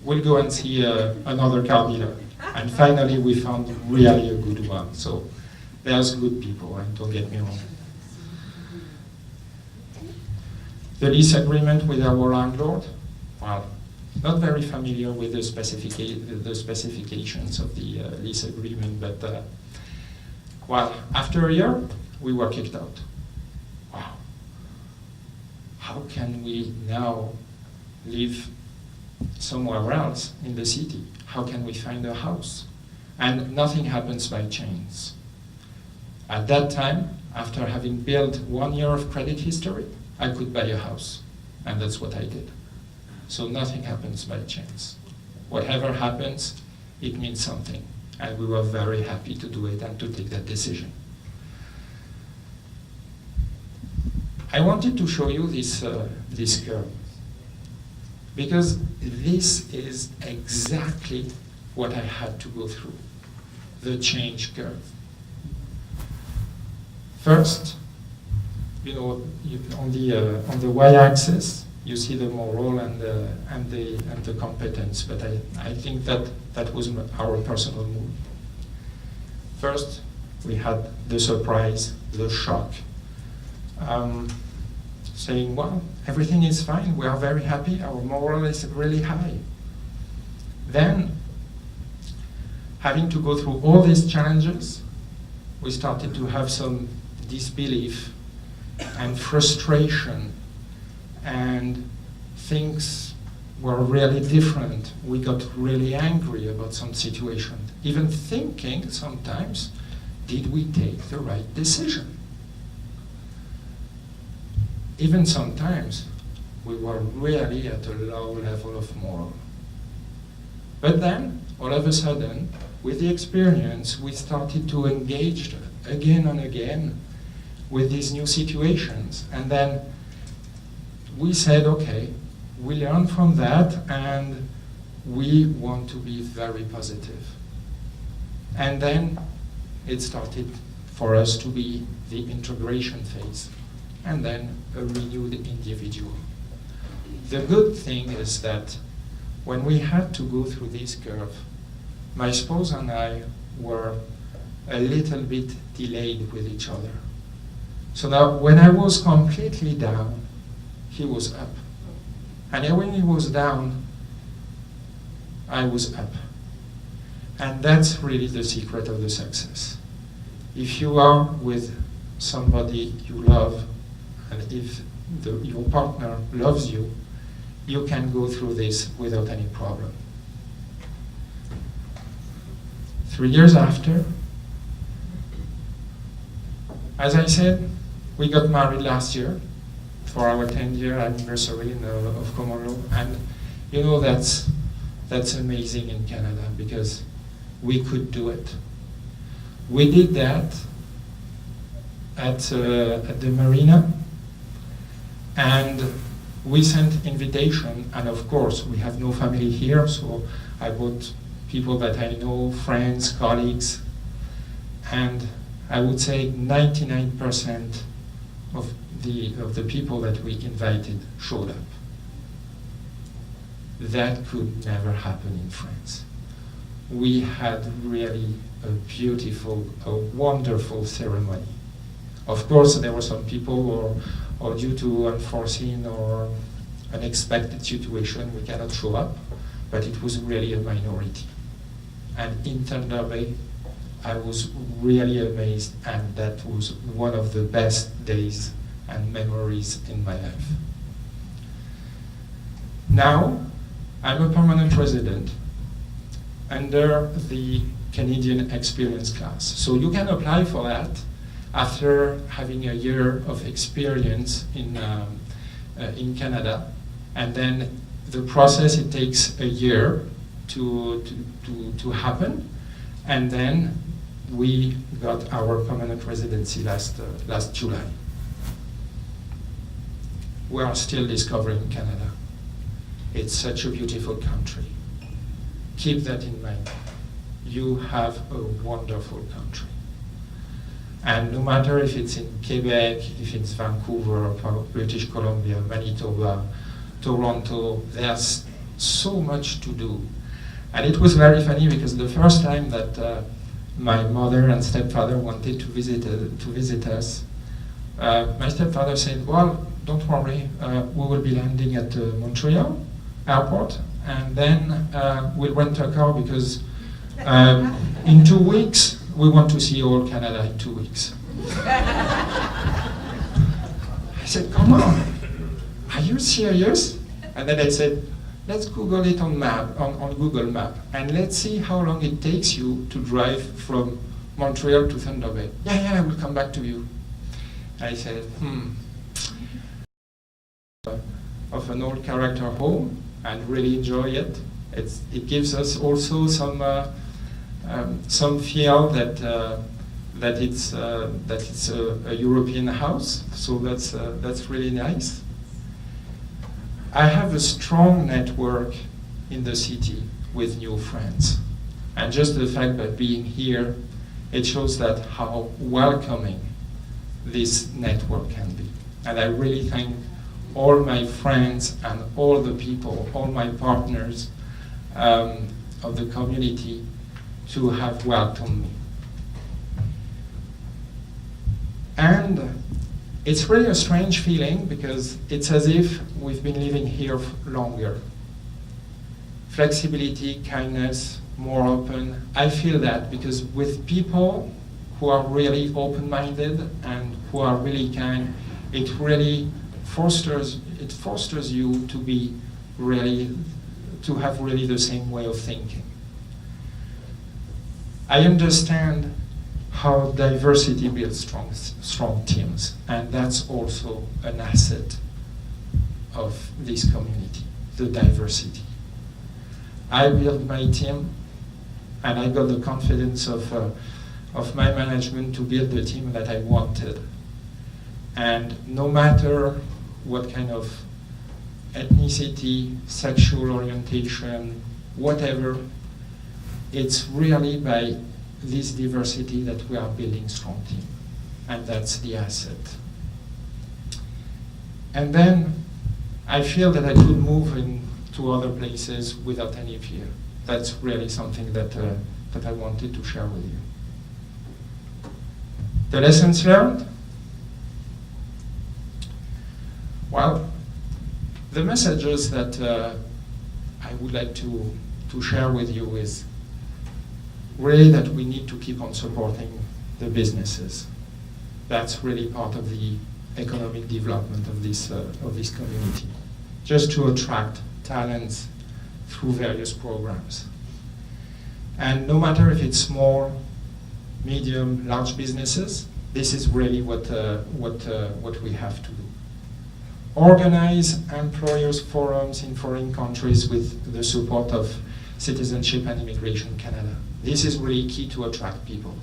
S11: We'll go and see another car dealer. And finally we found really a good one. So there's good people, and don't get me wrong. The lease agreement with our landlord, well, not very familiar with the specifications of the lease agreement, but well, after a year, we were kicked out. Wow. How can we now live somewhere else in the city? How can we find a house? And nothing happens by chance. At that time, after having built 1 year of credit history, I could buy a house, and that's what I did. So nothing happens by chance. Whatever happens, it means something, and we were very happy to do it and to take that decision. I wanted to show you this curve, because this is exactly what I had to go through, the change curve. First, you know, on the y-axis, you see the moral and the competence, but I think that was our personal move. First, we had the surprise, the shock, saying, well, everything is fine, we are very happy, our moral is really high. Then, having to go through all these challenges, we started to have some disbelief and frustration, and things were really different. We got really angry about some situation, even thinking sometimes, did we take the right decision? Even sometimes, we were really at a low level of moral. But then, all of a sudden, with the experience, we started to engage again and again with these new situations. And then we said, okay, we learned from that, and we want to be very positive. And then it started for us to be the integration phase. and then a renewed individual. The good thing is that when we had to go through this curve, my spouse and I were a little bit delayed with each other. So now when I was completely down, he was up. And then when he was down, I was up. And that's really the secret of the success. If you are with somebody you love, and if your partner loves you, you can go through this without any problem. 3 years after, as I said, we got married last year for our 10-year anniversary of common law, and you know that's amazing in Canada because we could do it. We did that at the marina, and we sent invitation, and of course we have no family here, so I brought people that I know, friends, colleagues, and I would say 99% of the people that we invited showed up. That could never happen in France. We had really a beautiful, a wonderful ceremony. Of course, there were some people or due to unforeseen or unexpected situation, we cannot show up, but it was really a minority. And in Thunder Bay, I was really amazed, and that was one of the best days and memories in my life. Now, I'm a permanent resident under the Canadian Experience class. So you can apply for that after having a year of experience in Canada. And then the process, it takes a year to happen. And then we got our permanent residency last July. We are still discovering Canada. It's such a beautiful country. Keep that in mind. You have a wonderful country. And no matter if it's in Quebec, if it's Vancouver, British Columbia, Manitoba, Toronto, there's so much to do. And it was very funny because the first time that my mother and stepfather wanted to visit us, my stepfather said, well, don't worry, we will be landing at Montreal airport, and then we'll rent a car because in 2 weeks, we want to see all Canada in 2 weeks. I said, come on, are you serious? And then I said, let's Google it on Google Map, and let's see how long it takes you to drive from Montreal to Thunder Bay. Yeah, I will come back to you. I said, of an old character home, and really enjoy it. It gives us also some feel that it's a European house. So that's really nice. I have a strong network in the city with new friends, and just the fact that being here, it shows that how welcoming this network can be. And I really thank all my friends and all the people, all my partners of the community to have welcomed me. And it's really a strange feeling because it's as if we've been living here longer. Flexibility, kindness, more open. I feel that because with people who are really open-minded and who are really kind, it really fosters you to be really, to have really the same way of thinking. I understand how diversity builds strong teams, and that's also an asset of this community, the diversity. I built my team, and I got the confidence of my management to build the team that I wanted. And no matter what kind of ethnicity, sexual orientation, whatever, it's really by this diversity that we are building strong team, and that's the asset. And then I feel that I could move into other places without any fear. That's really something that I wanted to share with you. The lessons learned? Well, the messages that I would like to share with you is really that we need to keep on supporting the businesses. That's really part of the economic development of this community. Just to attract talents through various programs. And no matter if it's small, medium, large businesses, this is really what we have to do. Organize employers forums in foreign countries with the support of Citizenship and Immigration Canada. This is really key to attract people.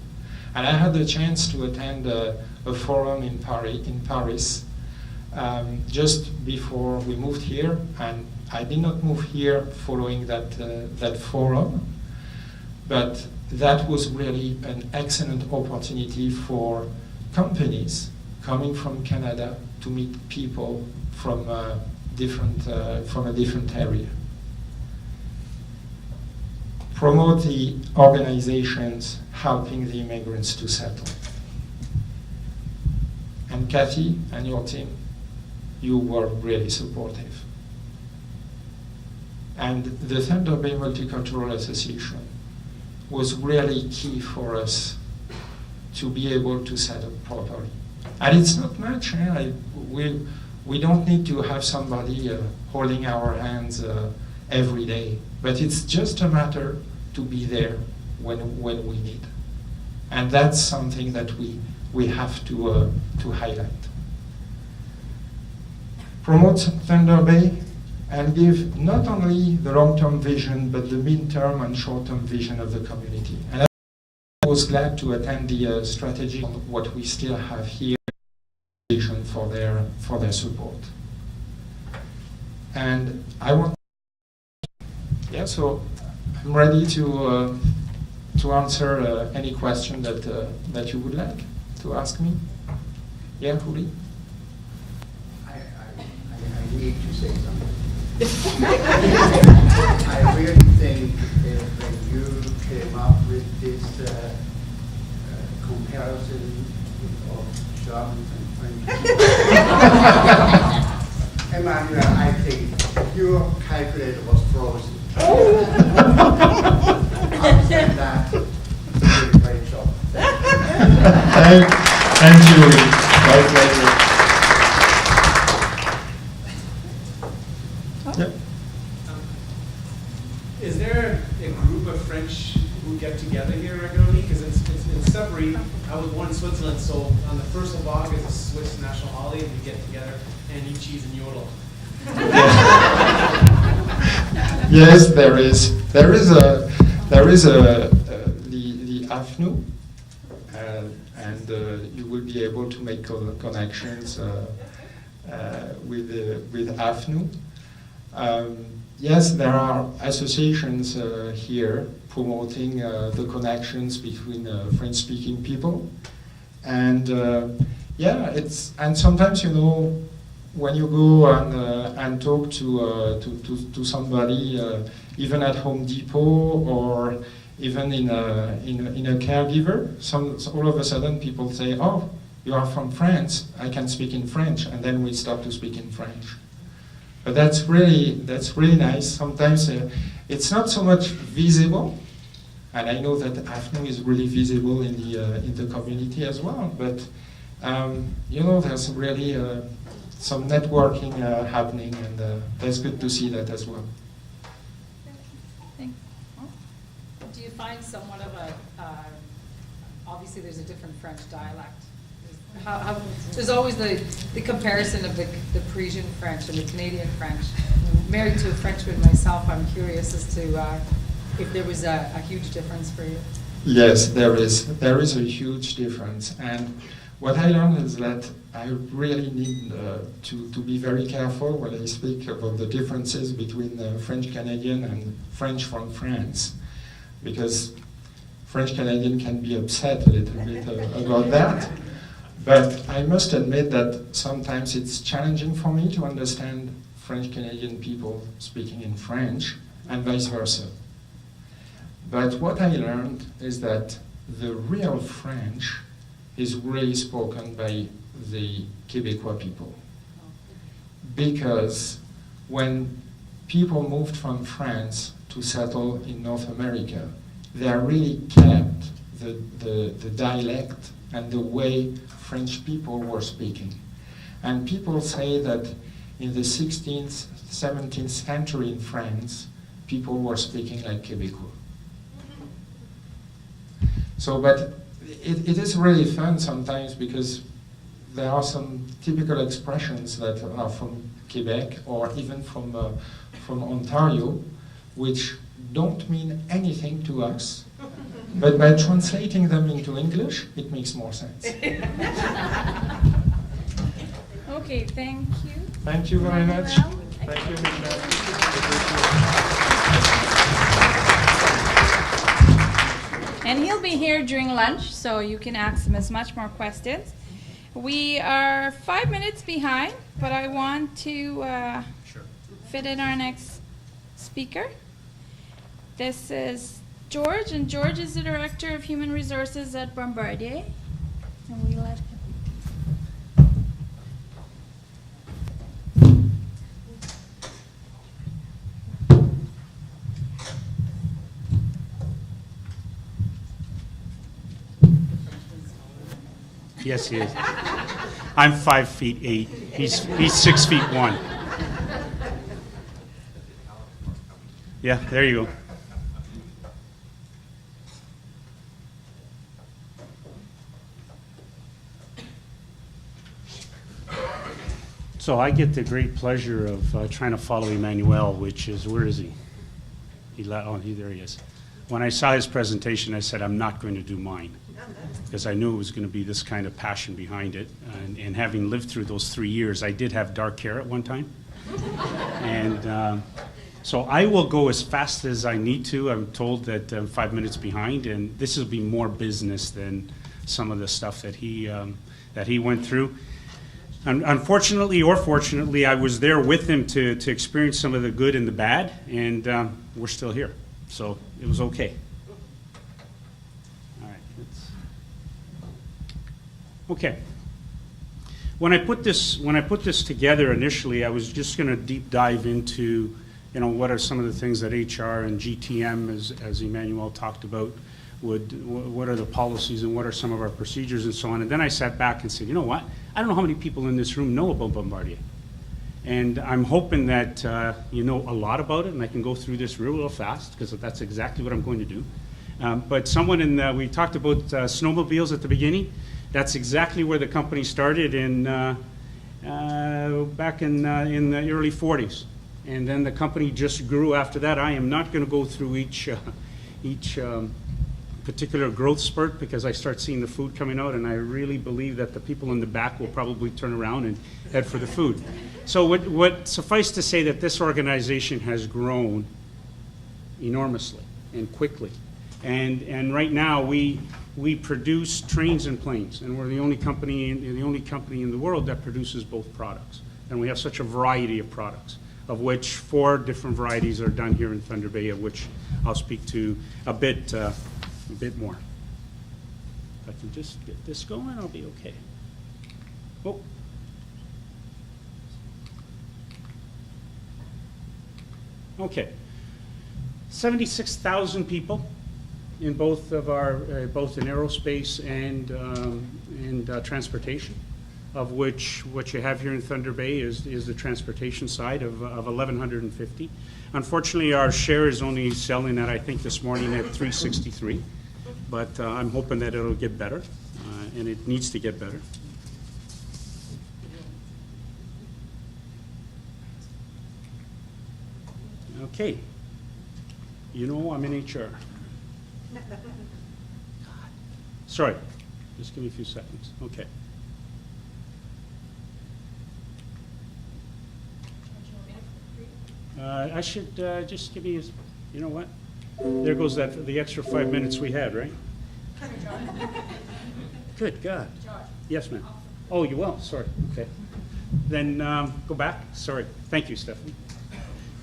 S11: And I had the chance to attend a forum in Paris just before we moved here, and I did not move here following that forum, but that was really an excellent opportunity for companies coming from Canada to meet people from a different area. Promote the organizations helping the immigrants to settle. And Kathy and your team, you were really supportive. And the Thunder Bay Multicultural Association was really key for us to be able to set up properly. And it's not much. We don't need to have somebody holding our hands every day, but it's just a matter to be there when we need. And that's something that we have to highlight. Promote Thunder Bay and give not only the long-term vision, but the mid-term and short-term vision of the community. And I was glad to attend the strategy on what we still have here for their support. And I want, so I'm ready to answer any question that you would like to ask me. Yeah, Huli?
S2: I need to say something. I really think when you came up with this comparison of Germans and French, Emmanuel, I think your calculator was frozen. Outside that, you did a great job.
S11: Thank you. My pleasure. Yep.
S9: Is there a group of French who get together here regularly? Because in Sudbury, I was born in Switzerland, so on the 1st of August, it's a Swiss national holiday, and we get together and eat cheese and yodel.
S11: Yes, there is the AFNU, and you will be able to make connections with AFNU. Yes, there are associations here promoting the connections between French-speaking people, and and sometimes when you go and talk to somebody, even at Home Depot or even in a caregiver, all of a sudden people say, "Oh, you are from France, I can speak in French," and then we start to speak in French. But that's really nice. Sometimes it's not so much visible, and I know that AFNU is really visible in the community as well. But there's really some networking happening, and that's good to see that as well.
S3: Do you find somewhat of obviously there's a different French dialect. There's always the comparison of the Parisian French and the Canadian French. Married to a Frenchman myself, I'm curious as to if there was a huge difference for you.
S11: Yes, there is. There is a huge difference. And what I learned is that I really need to be very careful when I speak about the differences between French Canadian and French from France, because French Canadian can be upset a little bit about that. But I must admit that sometimes it's challenging for me to understand French-Canadian people speaking in French, and vice versa. But what I learned is that the real French is really spoken by the Quebecois people. Because when people moved from France to settle in North America, they really kept the dialect and the way French people were speaking. And people say that in the 16th, 17th century in France, people were speaking like Quebecois. So, but it is really fun sometimes because there are some typical expressions that are from Quebec or even from Ontario, which don't mean anything to us, but by translating them into English, it makes more sense.
S6: Okay, thank you.
S11: Thank you very much.
S6: Manuel.
S11: Thank you, Michelle.
S6: And he'll be here during lunch, so you can ask him as much more questions. We are 5 minutes behind, but I want to fit in our next speaker. This is George, and George is the Director of Human Resources at Bombardier. And we let him.
S12: Yes, he is. I'm 5'8". He's 6'1". Yeah, there you go. So I get the great pleasure of trying to follow Emmanuel, which is, where is he? There he is. When I saw his presentation, I said, I'm not going to do mine, because I knew it was going to be this kind of passion behind it. And having lived through those 3 years, I did have dark hair at one time. And so I will go as fast as I need to. I'm told that I'm 5 minutes behind, and this will be more business than some of the stuff that he went through. Unfortunately or fortunately, I was there with him to experience some of the good and the bad, and we're still here. So it was okay. All right. Okay. When I put this together initially, I was just going to deep dive into, what are some of the things that HR and GTM, as Emmanuel talked about, what are the policies and what are some of our procedures and so on. And then I sat back and said, you know what? I don't know how many people in this room know about Bombardier. And I'm hoping that you know a lot about it, and I can go through this real fast, because that's exactly what I'm going to do. But someone we talked about snowmobiles at the beginning. That's exactly where the company started back in the early 40s. And then the company just grew after that. I am not going to go through each particular growth spurt, because I start seeing the food coming out, and I really believe that the people in the back will probably turn around and head for the food. So what suffice to say that this organization has grown enormously and quickly. And right now we produce trains and planes, and we're the only company in the world that produces both products. And we have such a variety of products, of which 4 different varieties are done here in Thunder Bay, of which I'll speak to a bit more. If I can just get this going, I'll be okay. Oh. Okay. 76,000 people in both in aerospace and transportation, of which what you have here in Thunder Bay is the transportation side of 1,150. Unfortunately, our share is only selling at, I think this morning, at 363, but I'm hoping that it'll get better, and it needs to get better. Okay. I'm in HR. Sorry, just give me a few seconds. Okay. I should just give me, you know what? There goes the extra 5 minutes we had, right? Good God. Yes, ma'am. Oh, you will? Sorry. Okay. Then go back. Sorry. Thank you, Stephanie.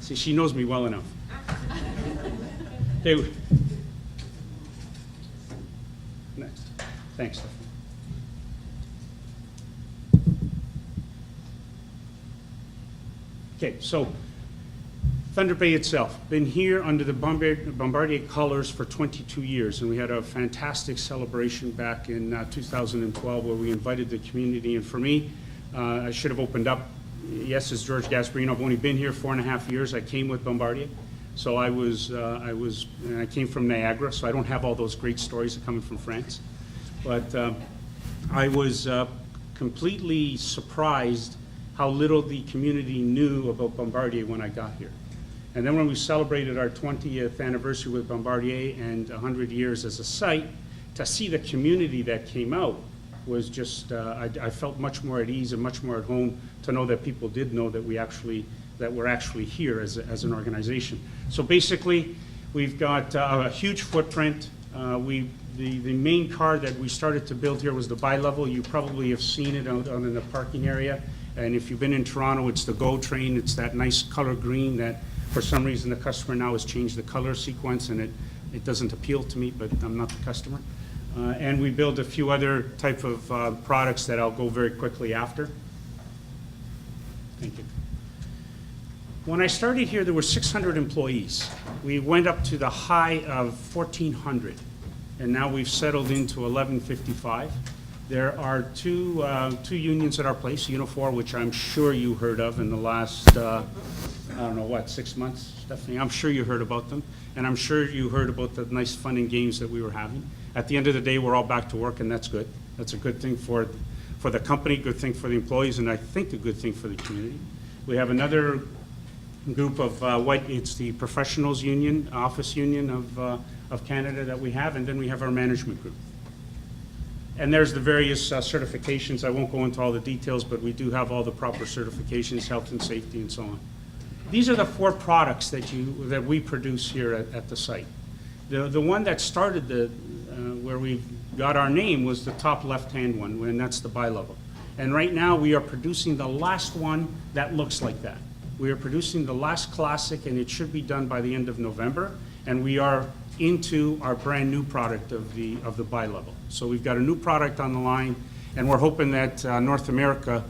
S12: See, she knows me well enough. Okay. Next. Thanks, Stephanie. Okay, so Thunder Bay itself, been here under the Bombardier colors for 22 years, and we had a fantastic celebration back in 2012 where we invited the community. And for me, I should have opened up. Yes, as George Gasparino, I've only been here 4.5 years. I came with Bombardier, so I came from Niagara, so I don't have all those great stories coming from France. But I was completely surprised how little the community knew about Bombardier when I got here. And then when we celebrated our 20th anniversary with Bombardier and 100 years as a site, to see the community that came out was just, I felt much more at ease and much more at home to know that people did know that we're actually here as an organization. So basically, we've got a huge footprint. The main car that we started to build here was the bi-level. You probably have seen it out in the parking area. And if you've been in Toronto, it's the GO train. It's that nice color green that for some reason the customer now has changed the color sequence, and it doesn't appeal to me, but I'm not the customer. And we build a few other type of products that I'll go very quickly after. Thank you. When I started here, there were 600 employees. We went up to the high of 1,400, and now we've settled into 1,155. There are two unions at our place, Unifor, which I'm sure you heard of in the last, I don't know what, 6 months, Stephanie? I'm sure you heard about them, and I'm sure you heard about the nice fun and games that we were having. At the end of the day, we're all back to work, and that's good. That's a good thing for the company, good thing for the employees, and I think a good thing for the community. We have another group of it's the professionals union, office union of Canada that we have, and then we have our management group. And there's the various certifications. I won't go into all the details, but we do have all the proper certifications, health and safety and so on. These are the 4 products that we produce here at the site. The one that started where we got our name was the top left-hand one, and that's the bi-level. And right now we are producing the last one that looks like that. We are producing the last classic, and it should be done by the end of November. And we are into our brand new product of the bi-level. So we've got a new product on the line, and we're hoping that North America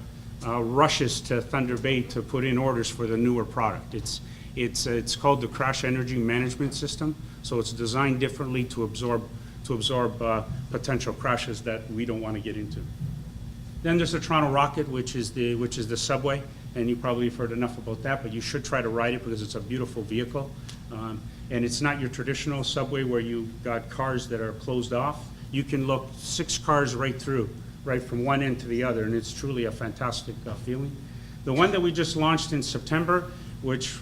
S12: rushes to Thunder Bay to put in orders for the newer product. It's called the Crash Energy Management System. So it's designed differently to absorb potential crashes that we don't want to get into. Then there's the Toronto Rocket, which is the subway, and you probably have heard enough about that, but you should try to ride it because it's a beautiful vehicle. And it's not your traditional subway where you got cars that are closed off. You can look 6 cars right through, right from one end to the other, and it's truly a fantastic feeling. The one that we just launched in September, which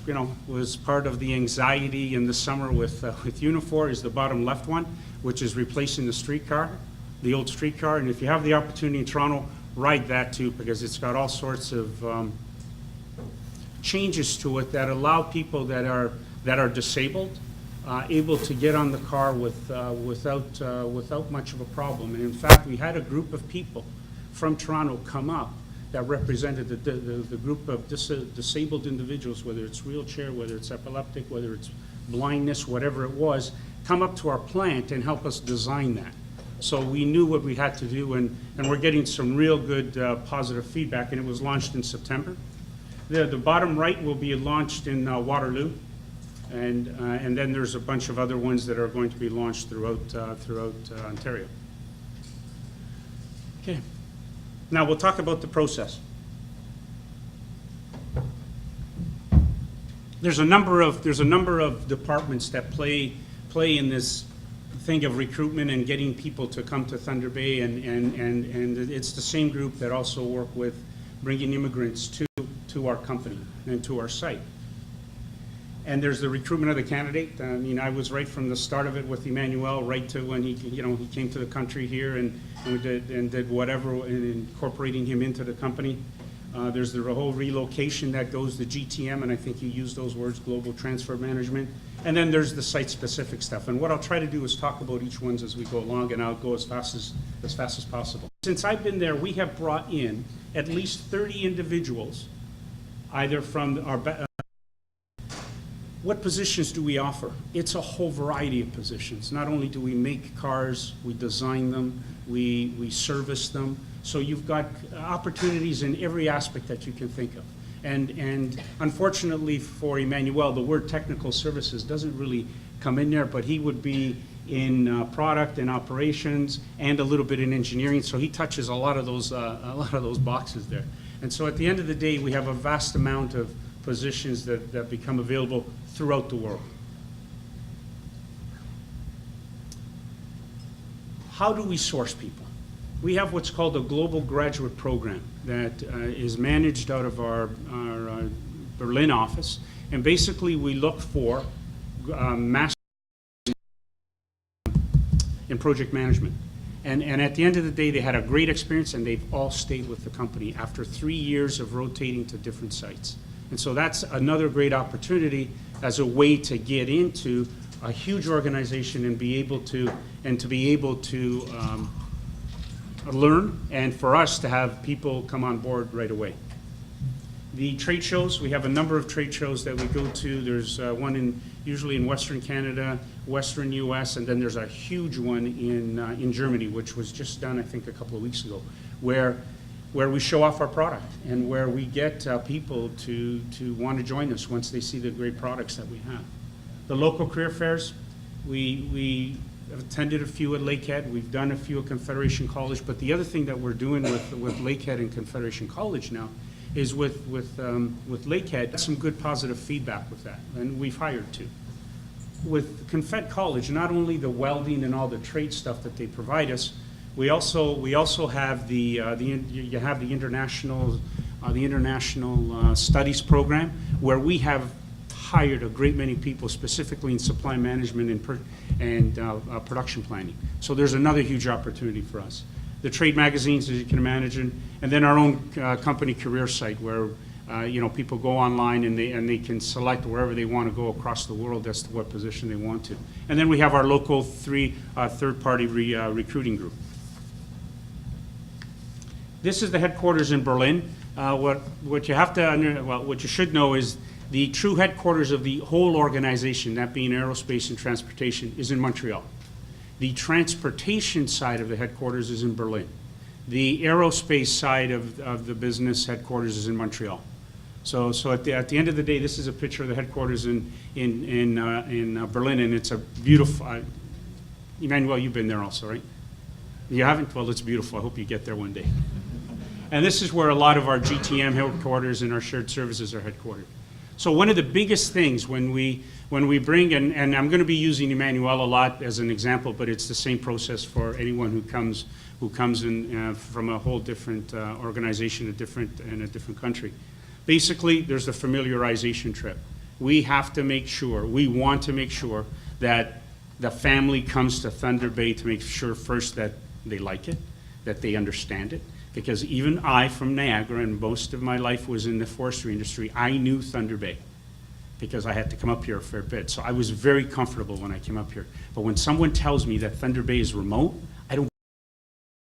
S12: was part of the anxiety in the summer with Unifor, is the bottom left one, which is replacing the streetcar, the old streetcar. And if you have the opportunity in Toronto, ride that too, because it's got all sorts of changes to it that allow people that are disabled able to get on the car without much of a problem. And in fact, we had a group of people from Toronto come up that represented the group of disabled individuals, whether it's wheelchair, whether it's epileptic, whether it's blindness, whatever it was, come up to our plant and help us design that. So we knew what we had to do, and we're getting some real good positive feedback, and it was launched in September. The bottom right will be launched in Waterloo, and then there's a bunch of other ones that are going to be launched throughout Ontario. Okay. Now we'll talk about the process. There's a number of departments that play in this thing of recruitment and getting people to come to Thunder Bay, and it's the same group that also work with bringing immigrants to our company and to our site. And there's the recruitment of the candidate. I mean, I was right from the start of it with Emmanuel, right to when he came to the country here, and we did whatever in incorporating him into the company. There's the whole relocation that goes to GTM, and I think you used those words, Global Transfer Management. And then there's the site-specific stuff. And what I'll try to do is talk about each one as we go along, and I'll go as fast as possible. Since I've been there, we have brought in at least 30 individuals, either from our what positions do we offer? It's a whole variety of positions. Not only do we make cars, we design them, we service them. So you've got opportunities in every aspect that you can think of. And unfortunately for Emmanuel, the word technical services doesn't really come in there, but he would be in product and operations and a little bit in engineering. So he touches a lot of those boxes there. And so at the end of the day, we have a vast amount of positions that become available throughout the world. How do we source people? We have what's called a global graduate program that is managed out of our Berlin office. And basically we look for masters in project management. And at the end of the day, they had a great experience and they've all stayed with the company after 3 years of rotating to different sites. And so that's another great opportunity as a way to get into a huge organization and be able to learn, and for us to have people come on board right away. The trade shows, we have a number of trade shows that we go to. There's one usually in Western Canada, Western US, and then there's a huge one in Germany, which was just done, I think, a couple of weeks ago, where we show off our product and where we get people to want to join us once they see the great products that we have. The local career fairs, we have attended a few at Lakehead. We've done a few at Confederation College, but the other thing that we're doing with Lakehead and Confederation College now is with Lakehead, some good positive feedback with that, and we've hired two. With Confed College, not only the welding and all the trade stuff that they provide us, we also have the international studies program, where we have hired a great many people specifically in supply management and production planning. So there's another huge opportunity for us. The trade magazines, as you can imagine, and then our own company career site, where people go online and they can select wherever they want to go across the world as to what position they want to. And then we have our local third-party recruiting group. This is the headquarters in Berlin. What you should know is the true headquarters of the whole organization, that being aerospace and transportation, is in Montreal. The transportation side of the headquarters is in Berlin. The aerospace side of the business headquarters is in Montreal. So at the end of the day, this is a picture of the headquarters in Berlin, and it's a beautiful. Emmanuel, you've been there also, right? You haven't? Well, it's beautiful. I hope you get there one day. And this is where a lot of our GTM headquarters and our shared services are headquartered. So one of the biggest things when we bring, and I'm going to be using Emmanuel a lot as an example, but it's the same process for anyone who comes in from a whole different organization, in a different country. Basically, there's the familiarization trip. We want to make sure that the family comes to Thunder Bay to make sure first that they like it, that they understand it. Because even I, from Niagara, and most of my life was in the forestry industry, I knew Thunder Bay because I had to come up here a fair bit. So I was very comfortable when I came up here. But when someone tells me that Thunder Bay is remote,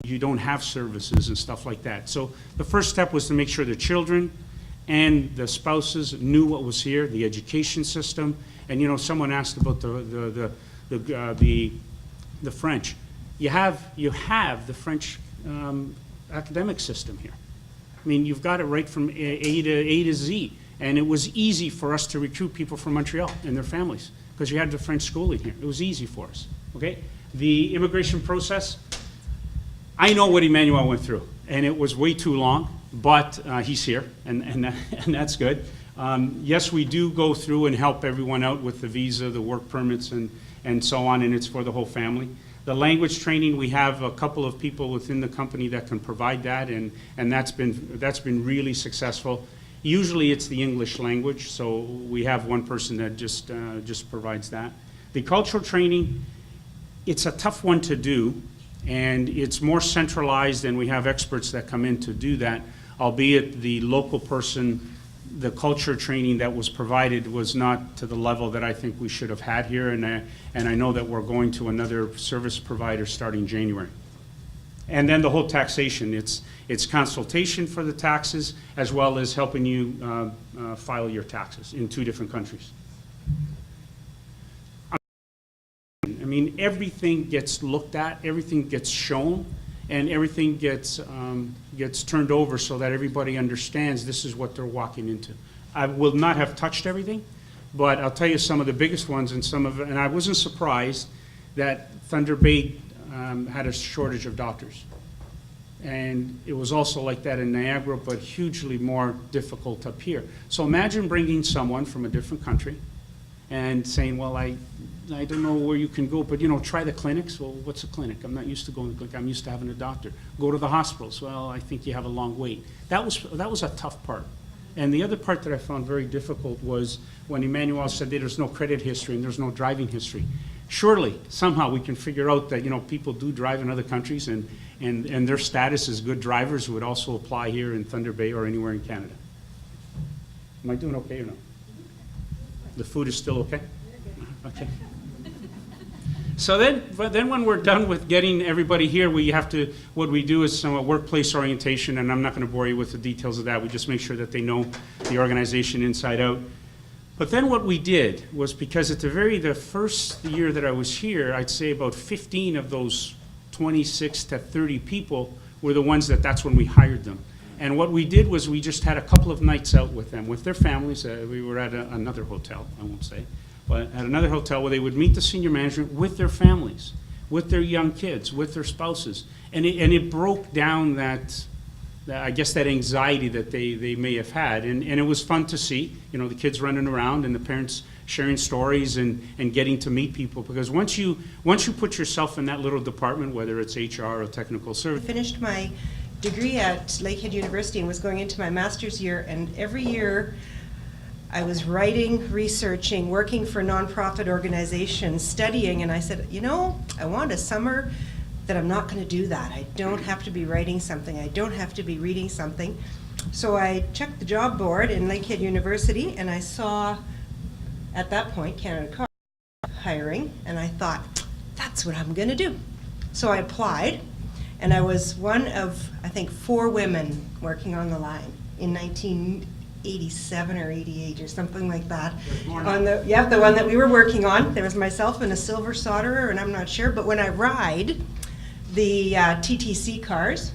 S12: you don't have services and stuff like that. So the first step was to make sure the children and the spouses knew what was here, the education system. And someone asked about the French. You have the French academic system here. I mean, you've got it right from A to Z, and it was easy for us to recruit people from Montreal and their families because you had the French schooling here. It was easy for us. Okay, the immigration process. I know what Emmanuel went through, and it was way too long, but he's here, and that's good. Yes, we do go through and help everyone out with the visa, the work permits, and so on, and it's for the whole family. The language training, we have a couple of people within the company that can provide that, and that's been really successful. Usually it's the English language, so we have one person that just provides that. The cultural training, it's a tough one to do, and it's more centralized, and we have experts that come in to do that, albeit the local person, the culture training that was provided was not to the level that I think we should have had here, and I know that we're going to another service provider starting January. And then the whole taxation, it's consultation for the taxes as well as helping you file your taxes in 2 different countries. I mean, everything gets looked at, everything gets shown, and everything gets turned over so that everybody understands this is what they're walking into. I will not have touched everything, but I'll tell you some of the biggest ones and I wasn't surprised that Thunder Bay had a shortage of doctors. And it was also like that in Niagara, but hugely more difficult up here. So imagine bringing someone from a different country and saying, well, I don't know where you can go, but try the clinics. Well, what's a clinic? I'm not used to going to the clinic. I'm used to having a doctor. Go to the hospitals. Well, I think you have a long wait. That was a tough part. And the other part that I found very difficult was when Emmanuel said that there's no credit history and there's no driving history. Surely, somehow we can figure out that, people do drive in other countries and their status as good drivers would also apply here in Thunder Bay or anywhere in Canada. Am I doing okay or no? The food is still okay? Okay. So then when we're done with getting everybody here, what we do is some workplace orientation, and I'm not going to bore you with the details of that. We just make sure that they know the organization inside out. But then what we did was, because at the first year that I was here, I'd say about 15 of those 26 to 30 people were the ones that's when we hired them. And what we did was we just had a couple of nights out with them, with their families. We were at another hotel, I won't say, but at another hotel where they would meet the senior management with their families, with their young kids, with their spouses. And it broke down that anxiety that they may have had. And it was fun to see, the kids running around and the parents sharing stories and getting to meet people. Because once you put yourself in that little department, whether it's HR or technical service.
S7: I finished my degree at Lakehead University and was going into my master's year, and every year I was writing, researching, working for nonprofit organizations, studying, and I said, I want a summer that I'm not going to do that. I don't have to be writing something. I don't have to be reading something. So I checked the job board in Lakehead University, and I saw, at that point, Canada Car hiring, and I thought, that's what I'm going to do. So I applied, and I was one of, I think, 4 women working on the line in 1987 or 88 or something like that. The one that we were working on. There was myself and a silver solderer, and I'm not sure, but when I ride the TTC cars,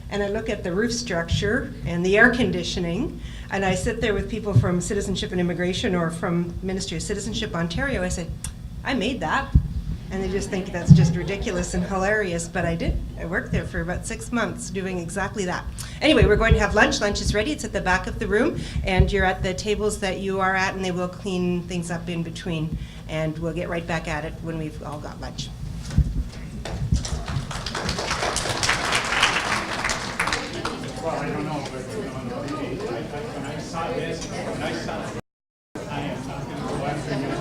S7: and I look at the roof structure and the air conditioning, and I sit there with people from Citizenship and Immigration or from Ministry of Citizenship Ontario, I said, I made that. And they just think that's just ridiculous and hilarious, but I did. I worked there for about 6 months doing exactly that. Anyway, we're going to have lunch. Lunch is ready. It's at the back of the room, and you're at the tables that you are at, and they will clean things up in between, and we'll get right back at it when we've all got lunch.
S12: Well, I don't know, but when I saw this, I am not going to go after you.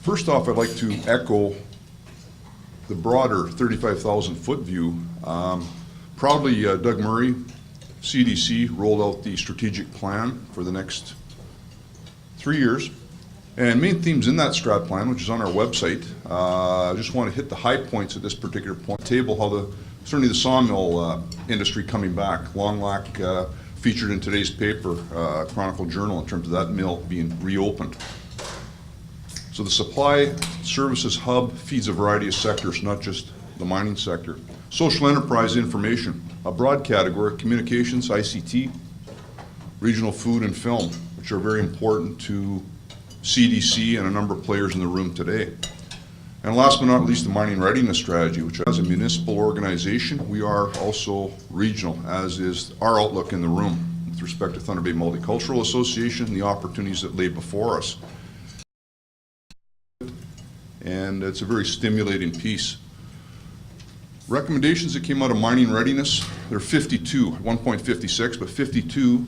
S13: First off, I'd like to echo the broader 35,000-foot view. Proudly, Doug Murray, CDC, rolled out the strategic plan for the next 3 years. And main themes in that strat plan, which is on our website, I just want to hit the high points at this particular point. Table how certainly the sawmill industry coming back. Long Lac featured in today's paper, Chronicle Journal, in terms of that mill being reopened. So the supply services hub feeds a variety of sectors, not just the mining sector. Social enterprise information, a broad category, communications, ICT, regional food and film, which are very important to CDC and a number of players in the room today. And last but not least, the mining readiness strategy, which as a municipal organization, we are also regional, as is our outlook in the room with respect to Thunder Bay Multicultural Association and the opportunities that lay before us. And it's a very stimulating piece. Recommendations that came out of mining readiness, there are 52, 1.56, but 52.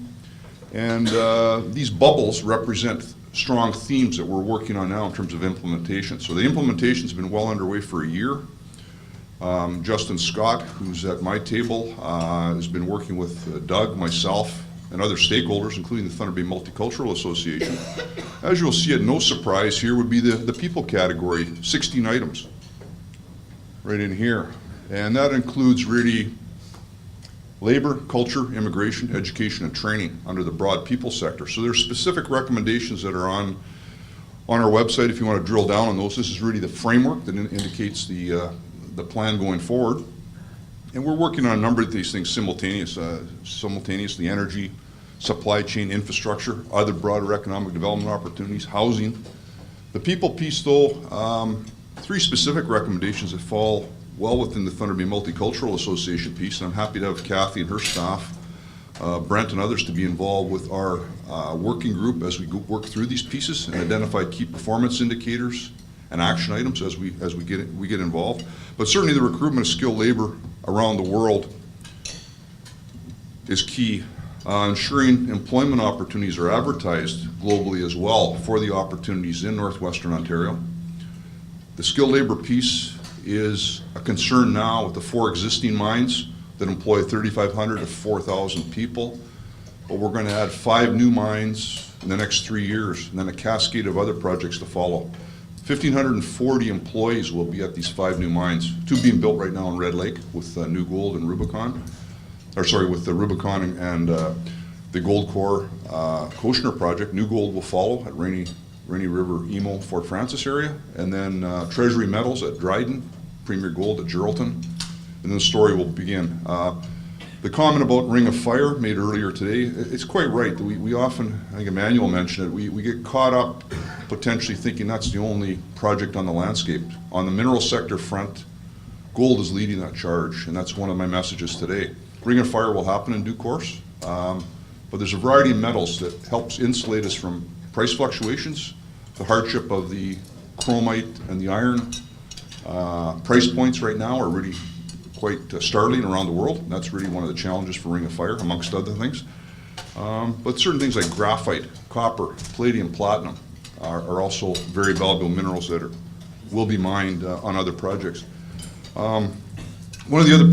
S13: And these bubbles represent strong themes that we're working on now in terms of implementation. So the implementation's been well underway for a year. Justin Scott, who's at my table, has been working with Doug, myself, and other stakeholders, including the Thunder Bay Multicultural Association. As you'll see, at no surprise here would be the people category, 16 items right in here. And that includes really labor, culture, immigration, education, and training under the broad people sector. So there's specific recommendations that are on our website if you want to drill down on those. This is really the framework that indicates the plan going forward. And we're working on a number of these things simultaneously: energy, supply chain infrastructure, other broader economic development opportunities, housing. The people piece, though, 3 specific recommendations that fall well within the Thunder Bay Multicultural Association piece, and I'm happy to have Kathy and her staff, Brent and others, to be involved with our working group as we work through these pieces and identify key performance indicators and action items as we get involved. But certainly the recruitment of skilled labor around the world is key. Ensuring employment opportunities are advertised globally as well for the opportunities in Northwestern Ontario. The skilled labor piece is a concern now with the 4 existing mines that employ 3,500 to 4,000 people. But we're going to add 5 new mines in the next 3 years, and then a cascade of other projects to follow. 1,540 employees will be at these 5 new mines, 2 being built right now in Red Lake with New Gold and Rubicon, with the Rubicon and the Gold Core Koshner project. New Gold will follow at Rainy River, Emo, Fort Francis area, and then Treasury Metals at Dryden, Premier Gold at Geraldton, and then the story will begin. The comment about Ring of Fire made earlier today, it's quite right. We often, I think Emmanuel mentioned it, we get caught up potentially thinking that's the only project on the landscape. On the mineral sector front, gold is leading that charge, and that's one of my messages today. Ring of Fire will happen in due course, but there's a variety of metals that helps insulate us from price fluctuations. The hardship of the chromite and the iron price points right now are really quite startling around the world. And that's really one of the challenges for Ring of Fire, amongst other things. But certain things like graphite, copper, palladium, platinum are also very valuable minerals that will be mined on other projects. One of the other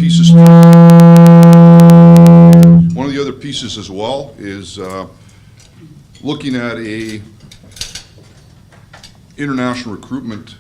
S13: pieces as well is looking at a international recruitment